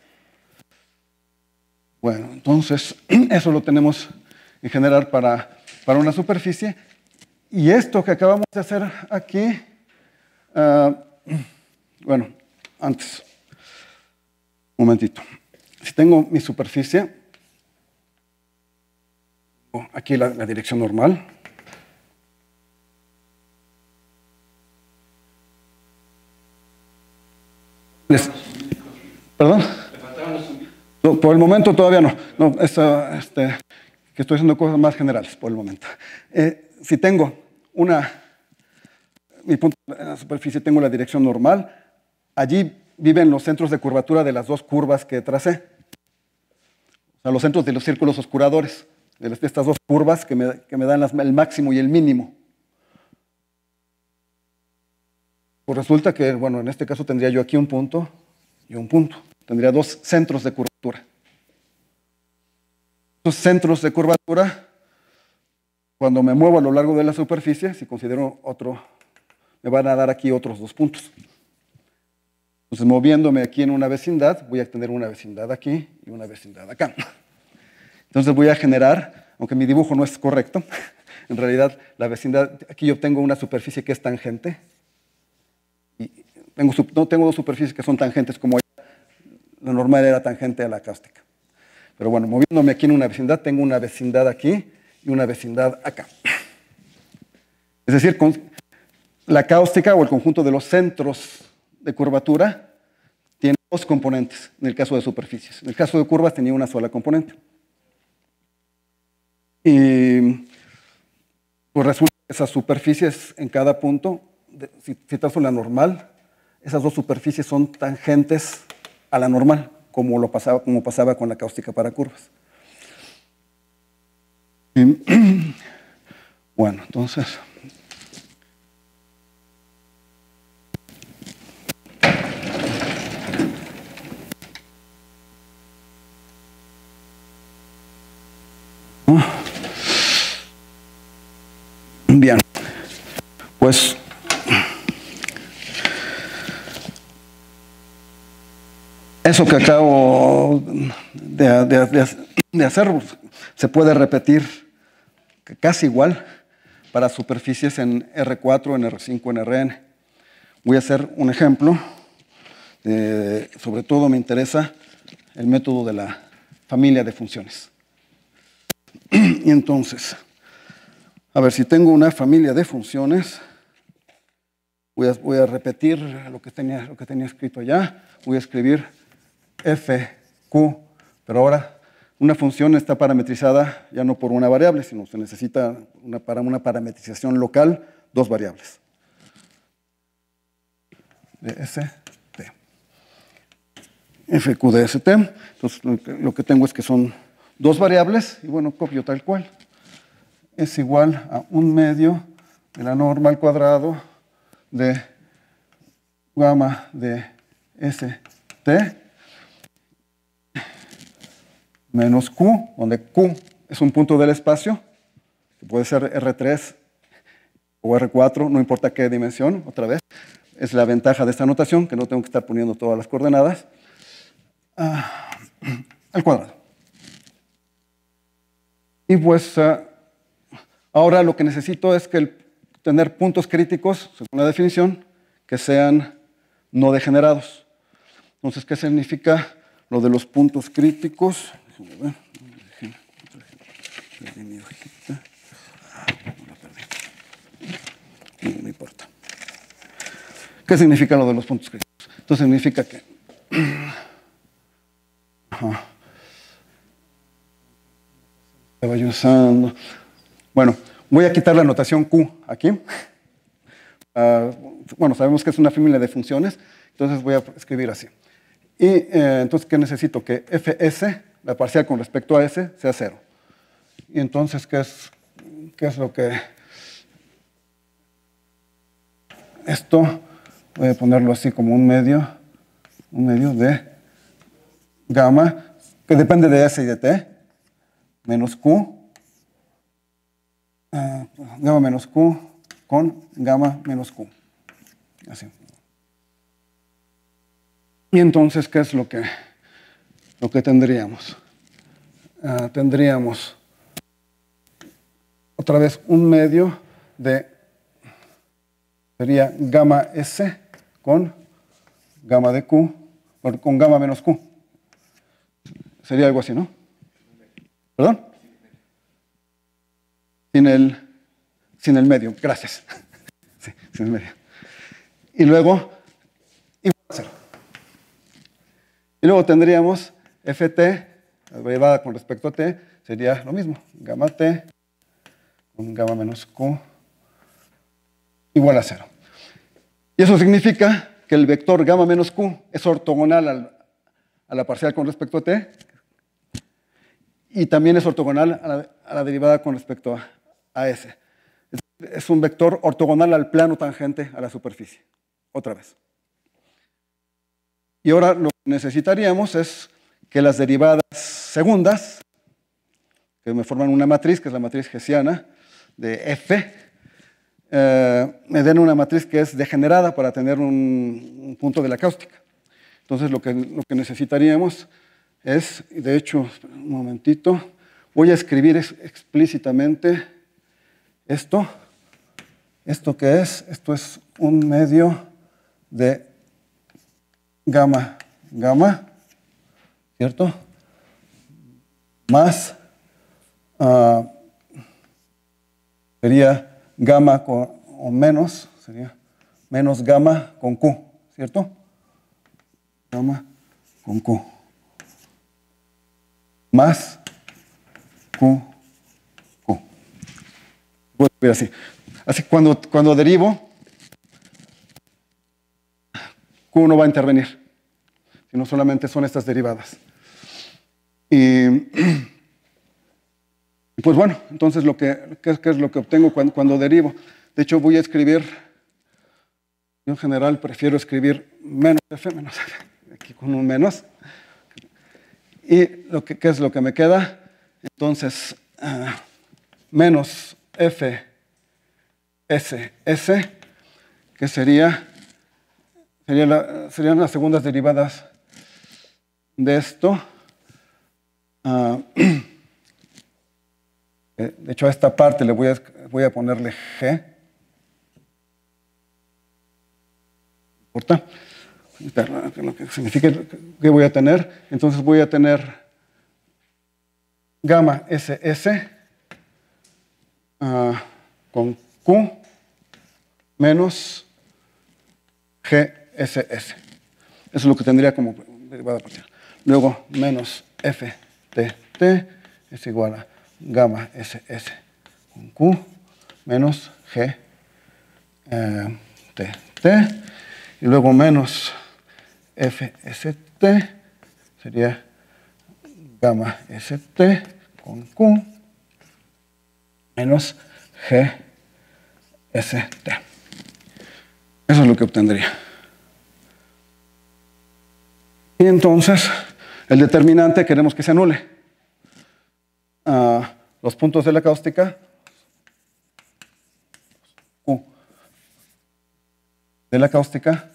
Bueno, entonces, eso lo tenemos en general para una superficie. Y esto que acabamos de hacer aquí, bueno, antes, un momentito. Si tengo mi superficie, aquí la dirección normal. ¿Perdón? No, por el momento todavía no. No, que estoy haciendo cosas más generales por el momento. Si tengo mi punto en la superficie, tengo la dirección normal. Allí viven los centros de curvatura de las dos curvas que tracé. O sea, los centros de los círculos oscuradores, de estas dos curvas que me dan el máximo y el mínimo. Pues resulta que, bueno, en este caso tendría yo aquí un punto y un punto. Tendría dos centros de curvatura. Estos centros de curvatura, cuando me muevo a lo largo de la superficie, si considero otro, me van a dar aquí otros dos puntos. Entonces, moviéndome aquí en una vecindad, voy a tener una vecindad aquí y una vecindad acá. Entonces voy a generar, aunque mi dibujo no es correcto, en realidad la vecindad, aquí yo tengo una superficie que es tangente. Y no tengo dos superficies que son tangentes como la normal era tangente a la cáustica. Pero bueno, moviéndome aquí en una vecindad, tengo una vecindad aquí y una vecindad acá. Es decir, la cáustica o el conjunto de los centros de curvatura tiene dos componentes en el caso de superficies. En el caso de curvas tenía una sola componente. Y pues resulta que esas superficies en cada punto, si trazo la normal, esas dos superficies son tangentes a la normal, como pasaba con la cáustica para curvas. Bueno, entonces, pues eso que acabo de hacer se puede repetir casi igual para superficies en R4, en R5, en Rn. Voy a hacer un ejemplo. Sobre todo me interesa el método de la familia de funciones. Y entonces, a ver, si tengo una familia de funciones, voy a repetir lo que tenía escrito allá. Voy a escribir f, q, pero ahora una función está parametrizada ya no por una variable, sino se necesita para una parametrización local, dos variables. De st. Fq de st. Entonces lo que tengo es que son dos variables, y bueno, copio tal cual. Es igual a 1/2 de la norma al cuadrado de gamma de st menos q, donde q es un punto del espacio, que puede ser R3 o R4, no importa qué dimensión, otra vez. Es la ventaja de esta notación, que no tengo que estar poniendo todas las coordenadas. Al cuadrado. Y pues ahora lo que necesito es tener puntos críticos, según la definición, que sean no degenerados. Entonces, ¿qué significa lo de los puntos críticos? No importa. ¿Qué significa lo de los puntos críticos? Entonces significa que estaba yo usando. Bueno, voy a quitar la notación Q aquí. Bueno, sabemos que es una familia de funciones, entonces voy a escribir así. Y entonces, ¿qué necesito? Que fs, la parcial con respecto a s, sea 0. Y entonces, ¿qué es lo que...? Esto, voy a ponerlo así como 1/2 de gamma, que depende de s y de t, menos q, gamma menos q con gamma menos q. Así. Y entonces, ¿qué es lo que tendríamos? Tendríamos otra vez 1/2 de, sería gamma s con gamma de q, con gamma menos q. Sería algo así, ¿no? ¿Perdón? Sin el medio, gracias. Sí, sin el medio. Y luego, igual a 0. Y luego tendríamos ft, la derivada con respecto a t, sería lo mismo, gamma t con gamma menos q igual a 0. Y eso significa que el vector gamma menos q es ortogonal a la parcial con respecto a t, y también es ortogonal a la derivada con respecto a s. Es un vector ortogonal al plano tangente a la superficie. Otra vez. Y ahora lo que necesitaríamos es que las derivadas segundas, que me forman una matriz, que es la matriz hessiana de f, me den una matriz que es degenerada para tener un punto de la cáustica. Entonces lo que necesitaríamos es, de hecho, un momentito, voy a escribir explícitamente esto. ¿Esto qué es? Esto es 1/2 de gamma, ¿cierto? Más, sería gamma o menos, sería menos gamma con Q, ¿cierto? Gamma con Q. Más Q. Voy a escribir así. Así que cuando derivo, Q no va a intervenir, sino solamente son estas derivadas. Y pues bueno, entonces ¿qué es lo que obtengo cuando derivo? De hecho, voy a escribir, yo en general prefiero escribir menos f, aquí con un menos. Y ¿qué es lo que me queda? Entonces, menos f SS, que serían las segundas derivadas de esto. De hecho, a esta parte le voy a ponerle G. ¿No importa? Lo que significa que voy a tener. Entonces voy a tener gamma SS con Q menos GSS. Eso es lo que tendría como derivada parcial. Luego, menos FTT es igual a gamma SS con Q menos GTT. Y luego menos FST sería gamma ST con Q menos GST. Eso es lo que obtendría. Y entonces, el determinante queremos que se anule. Los puntos de la cáustica, Q de la cáustica,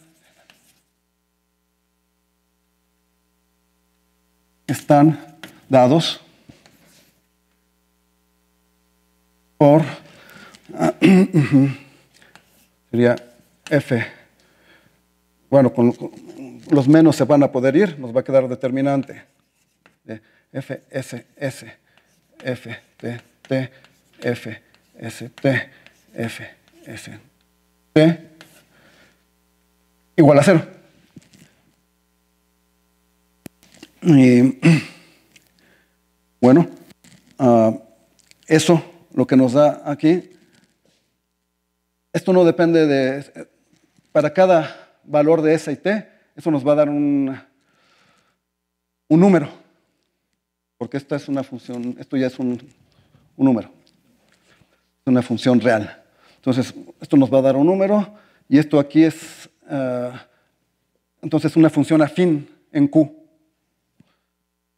están dados por, sería F, bueno, con los menos se van a poder ir, nos va a quedar determinante de FSS, FTT, FST, FST, igual a 0. Y bueno, eso lo que nos da aquí, esto no depende de, para cada valor de S y T, eso nos va a dar un número, porque esta es una función, esto ya es un número, es una función real. Entonces, esto nos va a dar un número, y esto aquí es, entonces, una función afín en Q.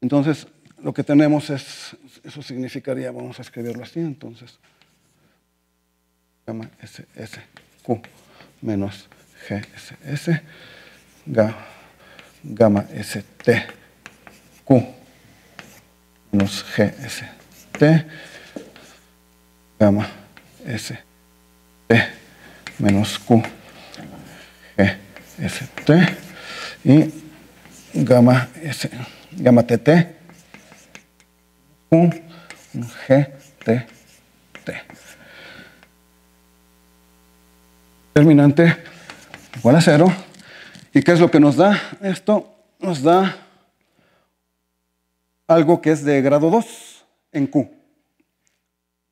Entonces, lo que tenemos es, eso significaría, vamos a escribirlo así, entonces, gamma SS Q menos GSS, gamma ST Q menos GST, gamma ST menos Q GST y gamma TT Q GTT. Determinante igual a 0. ¿Y qué es lo que nos da? Esto nos da algo que es de grado 2 en Q.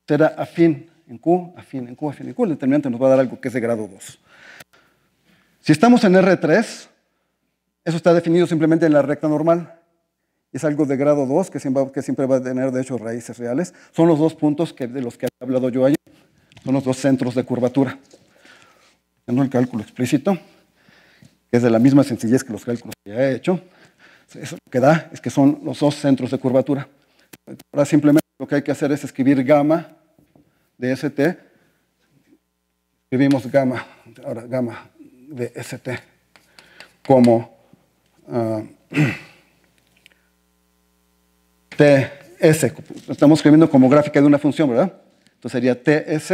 Será afín en Q, afín en Q, afín en Q. El determinante nos va a dar algo que es de grado 2. Si estamos en R3, eso está definido simplemente en la recta normal. Es algo de grado 2 que siempre va a tener, de hecho, raíces reales. Son los dos puntos de los que he hablado yo ayer. Son los dos centros de curvatura. El cálculo explícito, que es de la misma sencillez que los cálculos que ya he hecho, eso lo que da es que son los dos centros de curvatura. Ahora simplemente lo que hay que hacer es escribir gamma de ST. Escribimos gamma, ahora gamma de ST como TS. Estamos escribiendo como gráfica de una función, ¿verdad? Entonces sería TS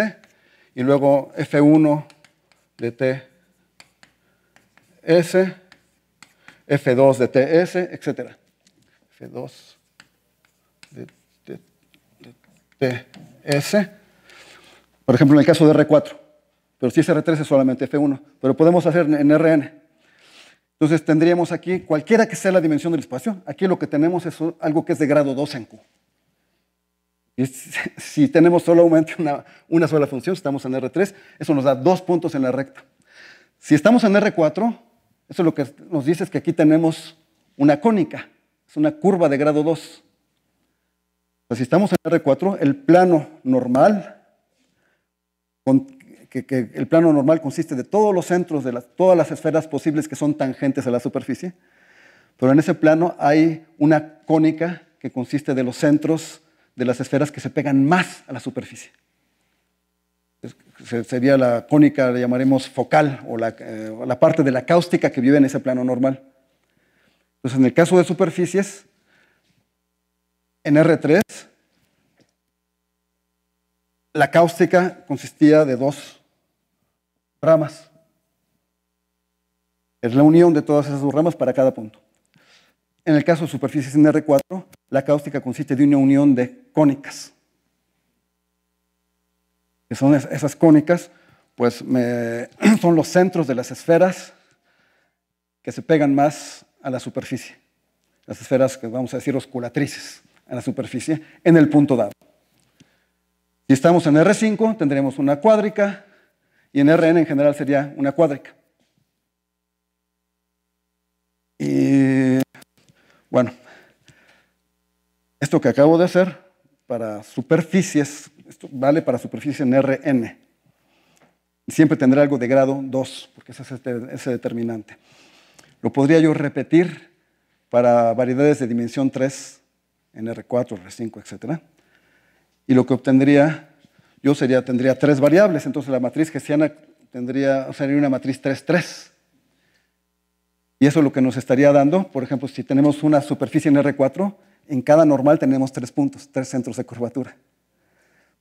y luego F1 de TS, F2 de TS, etc. F2 de TS. Por ejemplo, en el caso de R4. Pero si es R3 es solamente F1. Pero podemos hacer en Rn. Entonces tendríamos aquí, cualquiera que sea la dimensión del espacio, aquí lo que tenemos es algo que es de grado 2 en Q. Y si tenemos solamente una sola función, si estamos en R3, eso nos da 2 puntos en la recta. Si estamos en R4, eso lo que nos dice es que aquí tenemos una cónica, es una curva de grado 2. Entonces, si estamos en R4, el plano normal, el plano normal consiste de todos los centros, de todas las esferas posibles que son tangentes a la superficie, pero en ese plano hay una cónica que consiste de los centros de las esferas que se pegan más a la superficie. Sería la cónica, le llamaremos focal, o la parte de la cáustica que vive en ese plano normal. Entonces, en el caso de superficies, en R3, la cáustica consistía de dos ramas. Es la unión de todas esas dos ramas para cada punto. En el caso de superficies en R4, la cáustica consiste de una unión de cónicas. Que son esas cónicas, pues son los centros de las esferas que se pegan más a la superficie. Las esferas que vamos a decir osculatrices a la superficie en el punto dado. Si estamos en R5, tendremos una cuádrica, y en Rn en general sería una cuádrica. Y bueno, esto que acabo de hacer para superficies, esto vale para superficie en Rn. Siempre tendrá algo de grado 2, porque ese es ese determinante. Lo podría yo repetir para variedades de dimensión 3 en R4, R5, etc. Y lo que obtendría yo tendría 3 variables, entonces la matriz hessiana sería una matriz 3, 3. Y eso es lo que nos estaría dando, por ejemplo, si tenemos una superficie en R4, en cada normal tenemos 3 puntos, 3 centros de curvatura.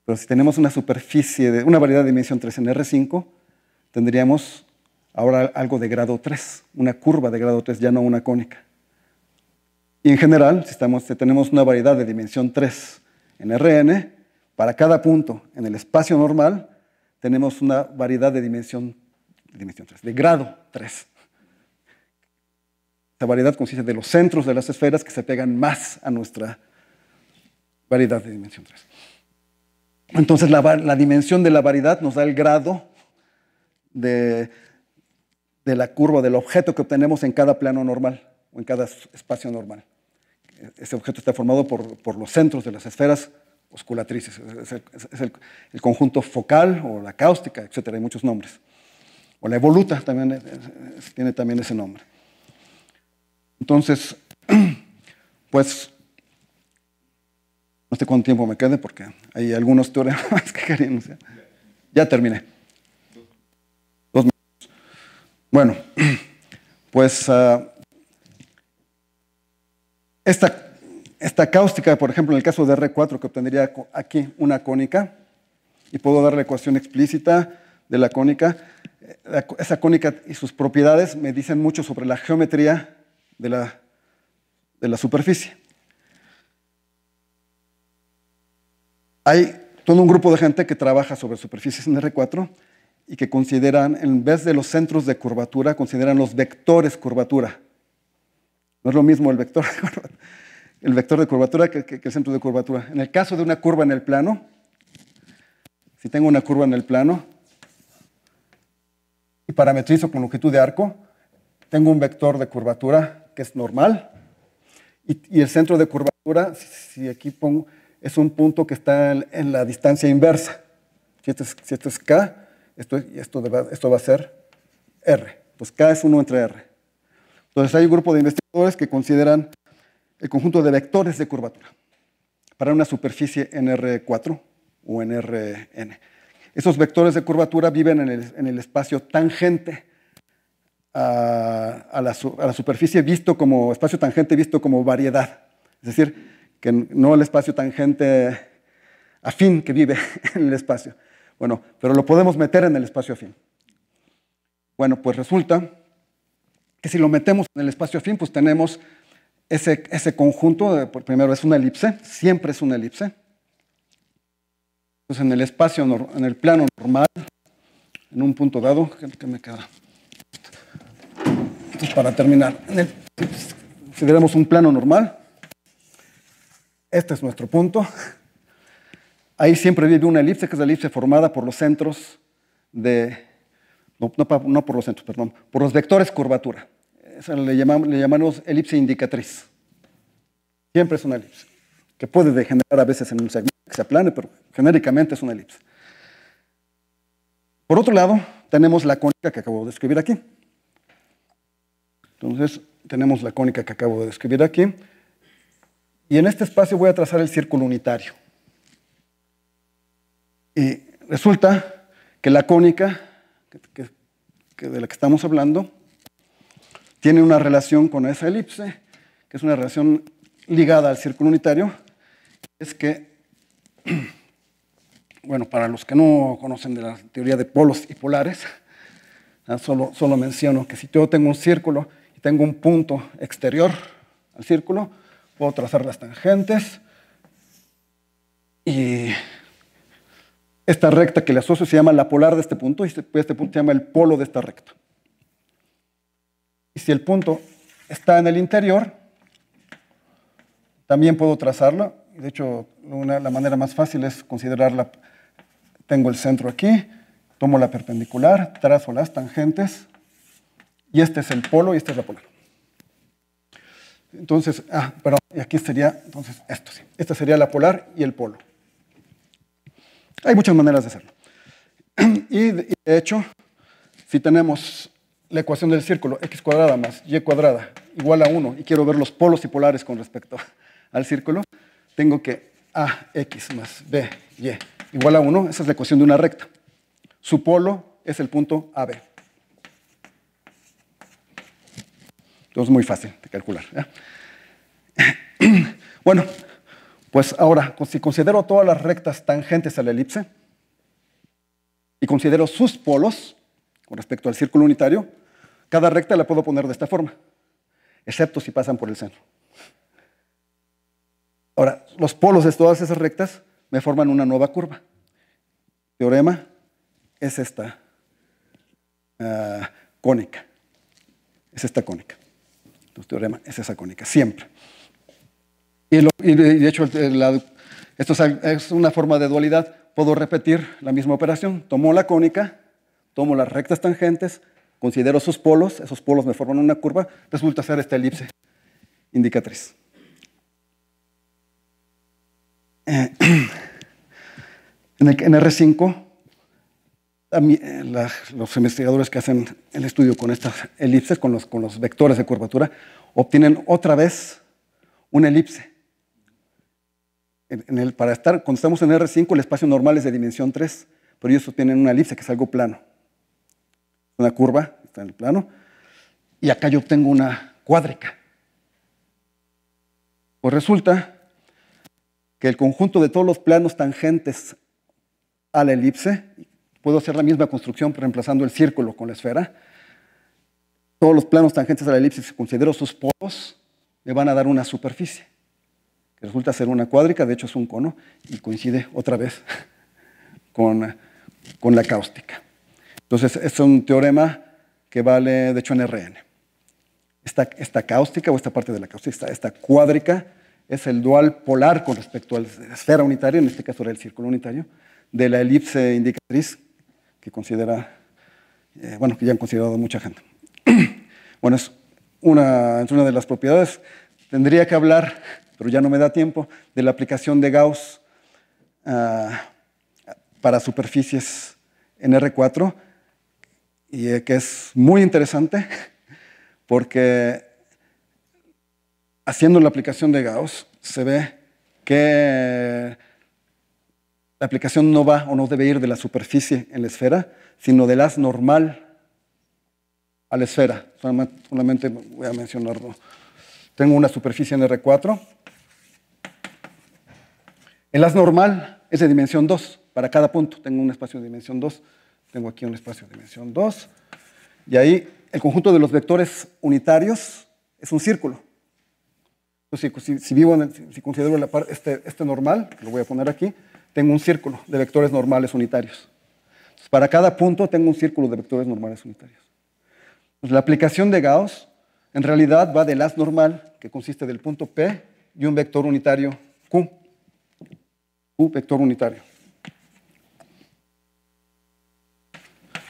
Pero si tenemos una superficie de una variedad de dimensión 3 en R5, tendríamos ahora algo de grado 3, una curva de grado 3, ya no una cónica. Y en general, si tenemos una variedad de dimensión 3 en Rn, para cada punto en el espacio normal, tenemos una variedad de dimensión 3, de grado 3. Esta variedad consiste de los centros de las esferas que se pegan más a nuestra variedad de dimensión 3. Entonces, la dimensión de la variedad nos da el grado de la curva, del objeto que obtenemos en cada plano normal o en cada espacio normal. Ese objeto está formado por los centros de las esferas osculatrices. Es el conjunto focal o la cáustica, etc. Hay muchos nombres. O la evoluta también tiene también ese nombre. Entonces, pues, no sé cuánto tiempo me quede porque hay algunos teoremas que querían anunciar. Ya terminé. 2 minutos. Bueno, pues esta cáustica, por ejemplo, en el caso de R4, que obtendría aquí una cónica, y puedo dar la ecuación explícita de la cónica. Esa cónica y sus propiedades me dicen mucho sobre la geometría de la superficie. Hay todo un grupo de gente que trabaja sobre superficies en R4 y que consideran, en vez de los centros de curvatura, consideran los vectores curvatura. No es lo mismo el vector de curvatura que el centro de curvatura. En el caso de una curva en el plano, si tengo una curva en el plano y parametrizo con longitud de arco, tengo un vector de curvatura que es normal, y el centro de curvatura, si aquí pongo, es un punto que está en la distancia inversa. Si esto es K, esto va a ser R. Pues K es 1 entre R. Entonces hay un grupo de investigadores que consideran el conjunto de vectores de curvatura para una superficie en R4 o en Rn. Esos vectores de curvatura viven en el espacio tangente a la superficie espacio tangente visto como variedad. Es decir, que no el espacio tangente afín que vive en el espacio. Bueno, pero lo podemos meter en el espacio afín. Bueno, pues resulta que si lo metemos en el espacio afín, pues tenemos ese conjunto, primero es una elipse, siempre es una elipse. Entonces en el plano normal, en un punto dado, ¿qué me queda? Entonces, para terminar, si tenemos un plano normal, este es nuestro punto. Ahí siempre vive una elipse, que es la elipse formada por los centros no por los centros, perdón, por los vectores curvatura. Esa le llamamos elipse indicatriz. Siempre es una elipse, que puede degenerar a veces en un segmento que se aplane, pero genéricamente es una elipse. Por otro lado, tenemos la cónica que acabo de escribir aquí. Entonces, tenemos la cónica que acabo de describir aquí. Y en este espacio voy a trazar el círculo unitario. Y resulta que la cónica de la que estamos hablando tiene una relación con esa elipse, que es una relación ligada al círculo unitario. Es que, bueno, para los que no conocen de la teoría de polos y polares, solo menciono que si yo tengo un círculo y tengo un punto exterior al círculo, puedo trazar las tangentes y esta recta que le asocio se llama la polar de este punto y este punto se llama el polo de esta recta. Y si el punto está en el interior, también puedo trazarlo. De hecho, la manera más fácil es considerarla. Tengo el centro aquí, tomo la perpendicular, trazo las tangentes, y este es el polo y esta es la polar. Entonces, perdón, y aquí sería, entonces, esto sí. Esta sería la polar y el polo. Hay muchas maneras de hacerlo. Y de hecho, si tenemos la ecuación del círculo, x cuadrada más y cuadrada igual a 1, y quiero ver los polos y polares con respecto al círculo, tengo que ax más by igual a 1, esa es la ecuación de una recta. Su polo es el punto AB. Entonces, muy fácil de calcular. Bueno, pues ahora, si considero todas las rectas tangentes a la elipse y considero sus polos con respecto al círculo unitario, cada recta la puedo poner de esta forma, excepto si pasan por el centro. Ahora, los polos de todas esas rectas me forman una nueva curva. Teorema es esta cónica. Es esta cónica. Entonces, teorema es esa cónica, siempre. Y de hecho, esto es una forma de dualidad. Puedo repetir la misma operación. Tomo la cónica, tomo las rectas tangentes, considero sus polos, esos polos me forman una curva, resulta ser esta elipse indicatriz. En R5, los investigadores que hacen el estudio con estas elipses, con los vectores de curvatura, obtienen otra vez una elipse. Cuando estamos en R5, el espacio normal es de dimensión 3, pero ellos obtienen una elipse que es algo plano. Una curva, está en el plano, y acá yo obtengo una cuádrica. Pues resulta que el conjunto de todos los planos tangentes a la elipse, puedo hacer la misma construcción reemplazando el círculo con la esfera. Todos los planos tangentes a la elipse, si considero sus polos, me van a dar una superficie, que resulta ser una cuádrica, de hecho es un cono, y coincide otra vez con la cáustica. Entonces, es un teorema que vale, de hecho, en Rn. Esta cáustica, o esta parte de la cáustica, esta cuádrica, es el dual polar con respecto a la esfera unitaria, en este caso era el círculo unitario, de la elipse indicatriz que que ya han considerado mucha gente. Bueno, es una de las propiedades. Tendría que hablar, pero ya no me da tiempo, de la aplicación de Gauss para superficies en R4, y que es muy interesante porque haciendo la aplicación de Gauss se ve que la aplicación no va o no debe ir de la superficie en la esfera, sino del haz normal a la esfera. Solamente voy a mencionarlo. Tengo una superficie en R4. El haz normal es de dimensión 2. Para cada punto tengo un espacio de dimensión 2. Tengo aquí un espacio de dimensión 2. Y ahí el conjunto de los vectores unitarios es un círculo. Entonces, si considero este normal, que lo voy a poner aquí, tengo un círculo de vectores normales unitarios. Entonces, para cada punto tengo un círculo de vectores normales unitarios. Entonces, la aplicación de Gauss en realidad va del haz normal, que consiste del punto P, y un vector unitario Q. Q, vector unitario.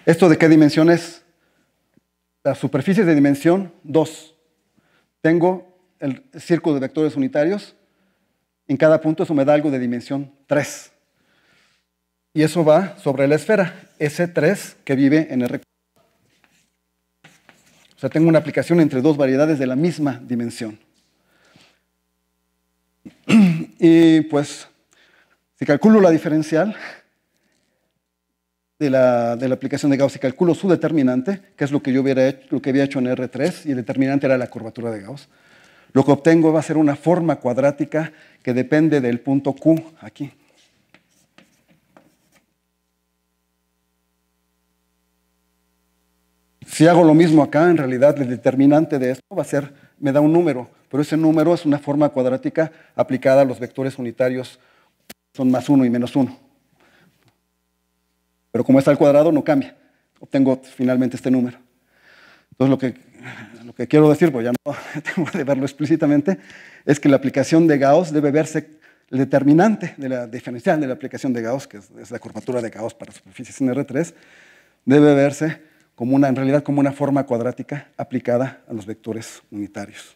¿Esto de qué dimensión es? La superficie es de dimensión 2. Tengo el círculo de vectores unitarios. En cada punto eso me da algo de dimensión 3. Y eso va sobre la esfera, S3, que vive en R4. O sea, tengo una aplicación entre dos variedades de la misma dimensión. Y pues, si calculo la diferencial, de la aplicación de Gauss y calculo su determinante, que es lo que yo había hecho en R3, y el determinante era la curvatura de Gauss. Lo que obtengo va a ser una forma cuadrática que depende del punto Q aquí. Si hago lo mismo acá, en realidad el determinante de esto va a ser, me da un número, pero ese número es una forma cuadrática aplicada a los vectores unitarios, son +1 y -1. Pero como está al cuadrado, no cambia. Obtengo finalmente este número. Entonces, lo que quiero decir, pues ya no tengo que verlo explícitamente, es que la aplicación de Gauss debe verse, el determinante de la diferencial de la aplicación de Gauss, que es la curvatura de Gauss para superficies en R3, debe verse en realidad como una forma cuadrática aplicada a los vectores unitarios.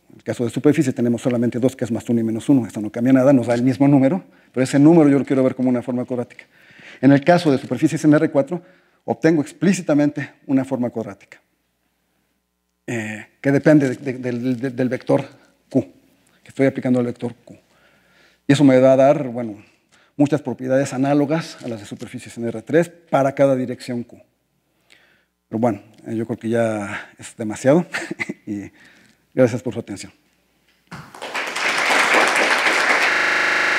En el caso de superficie tenemos solamente dos, que es +1 y -1. Esto no cambia nada, nos da el mismo número, pero ese número yo lo quiero ver como una forma cuadrática. En el caso de superficies en R4, obtengo explícitamente una forma cuadrática, que depende del vector Q, que estoy aplicando al vector Q. Y eso me va a dar, bueno, muchas propiedades análogas a las de superficies en R3 para cada dirección Q. Pero bueno, yo creo que ya es demasiado y gracias por su atención.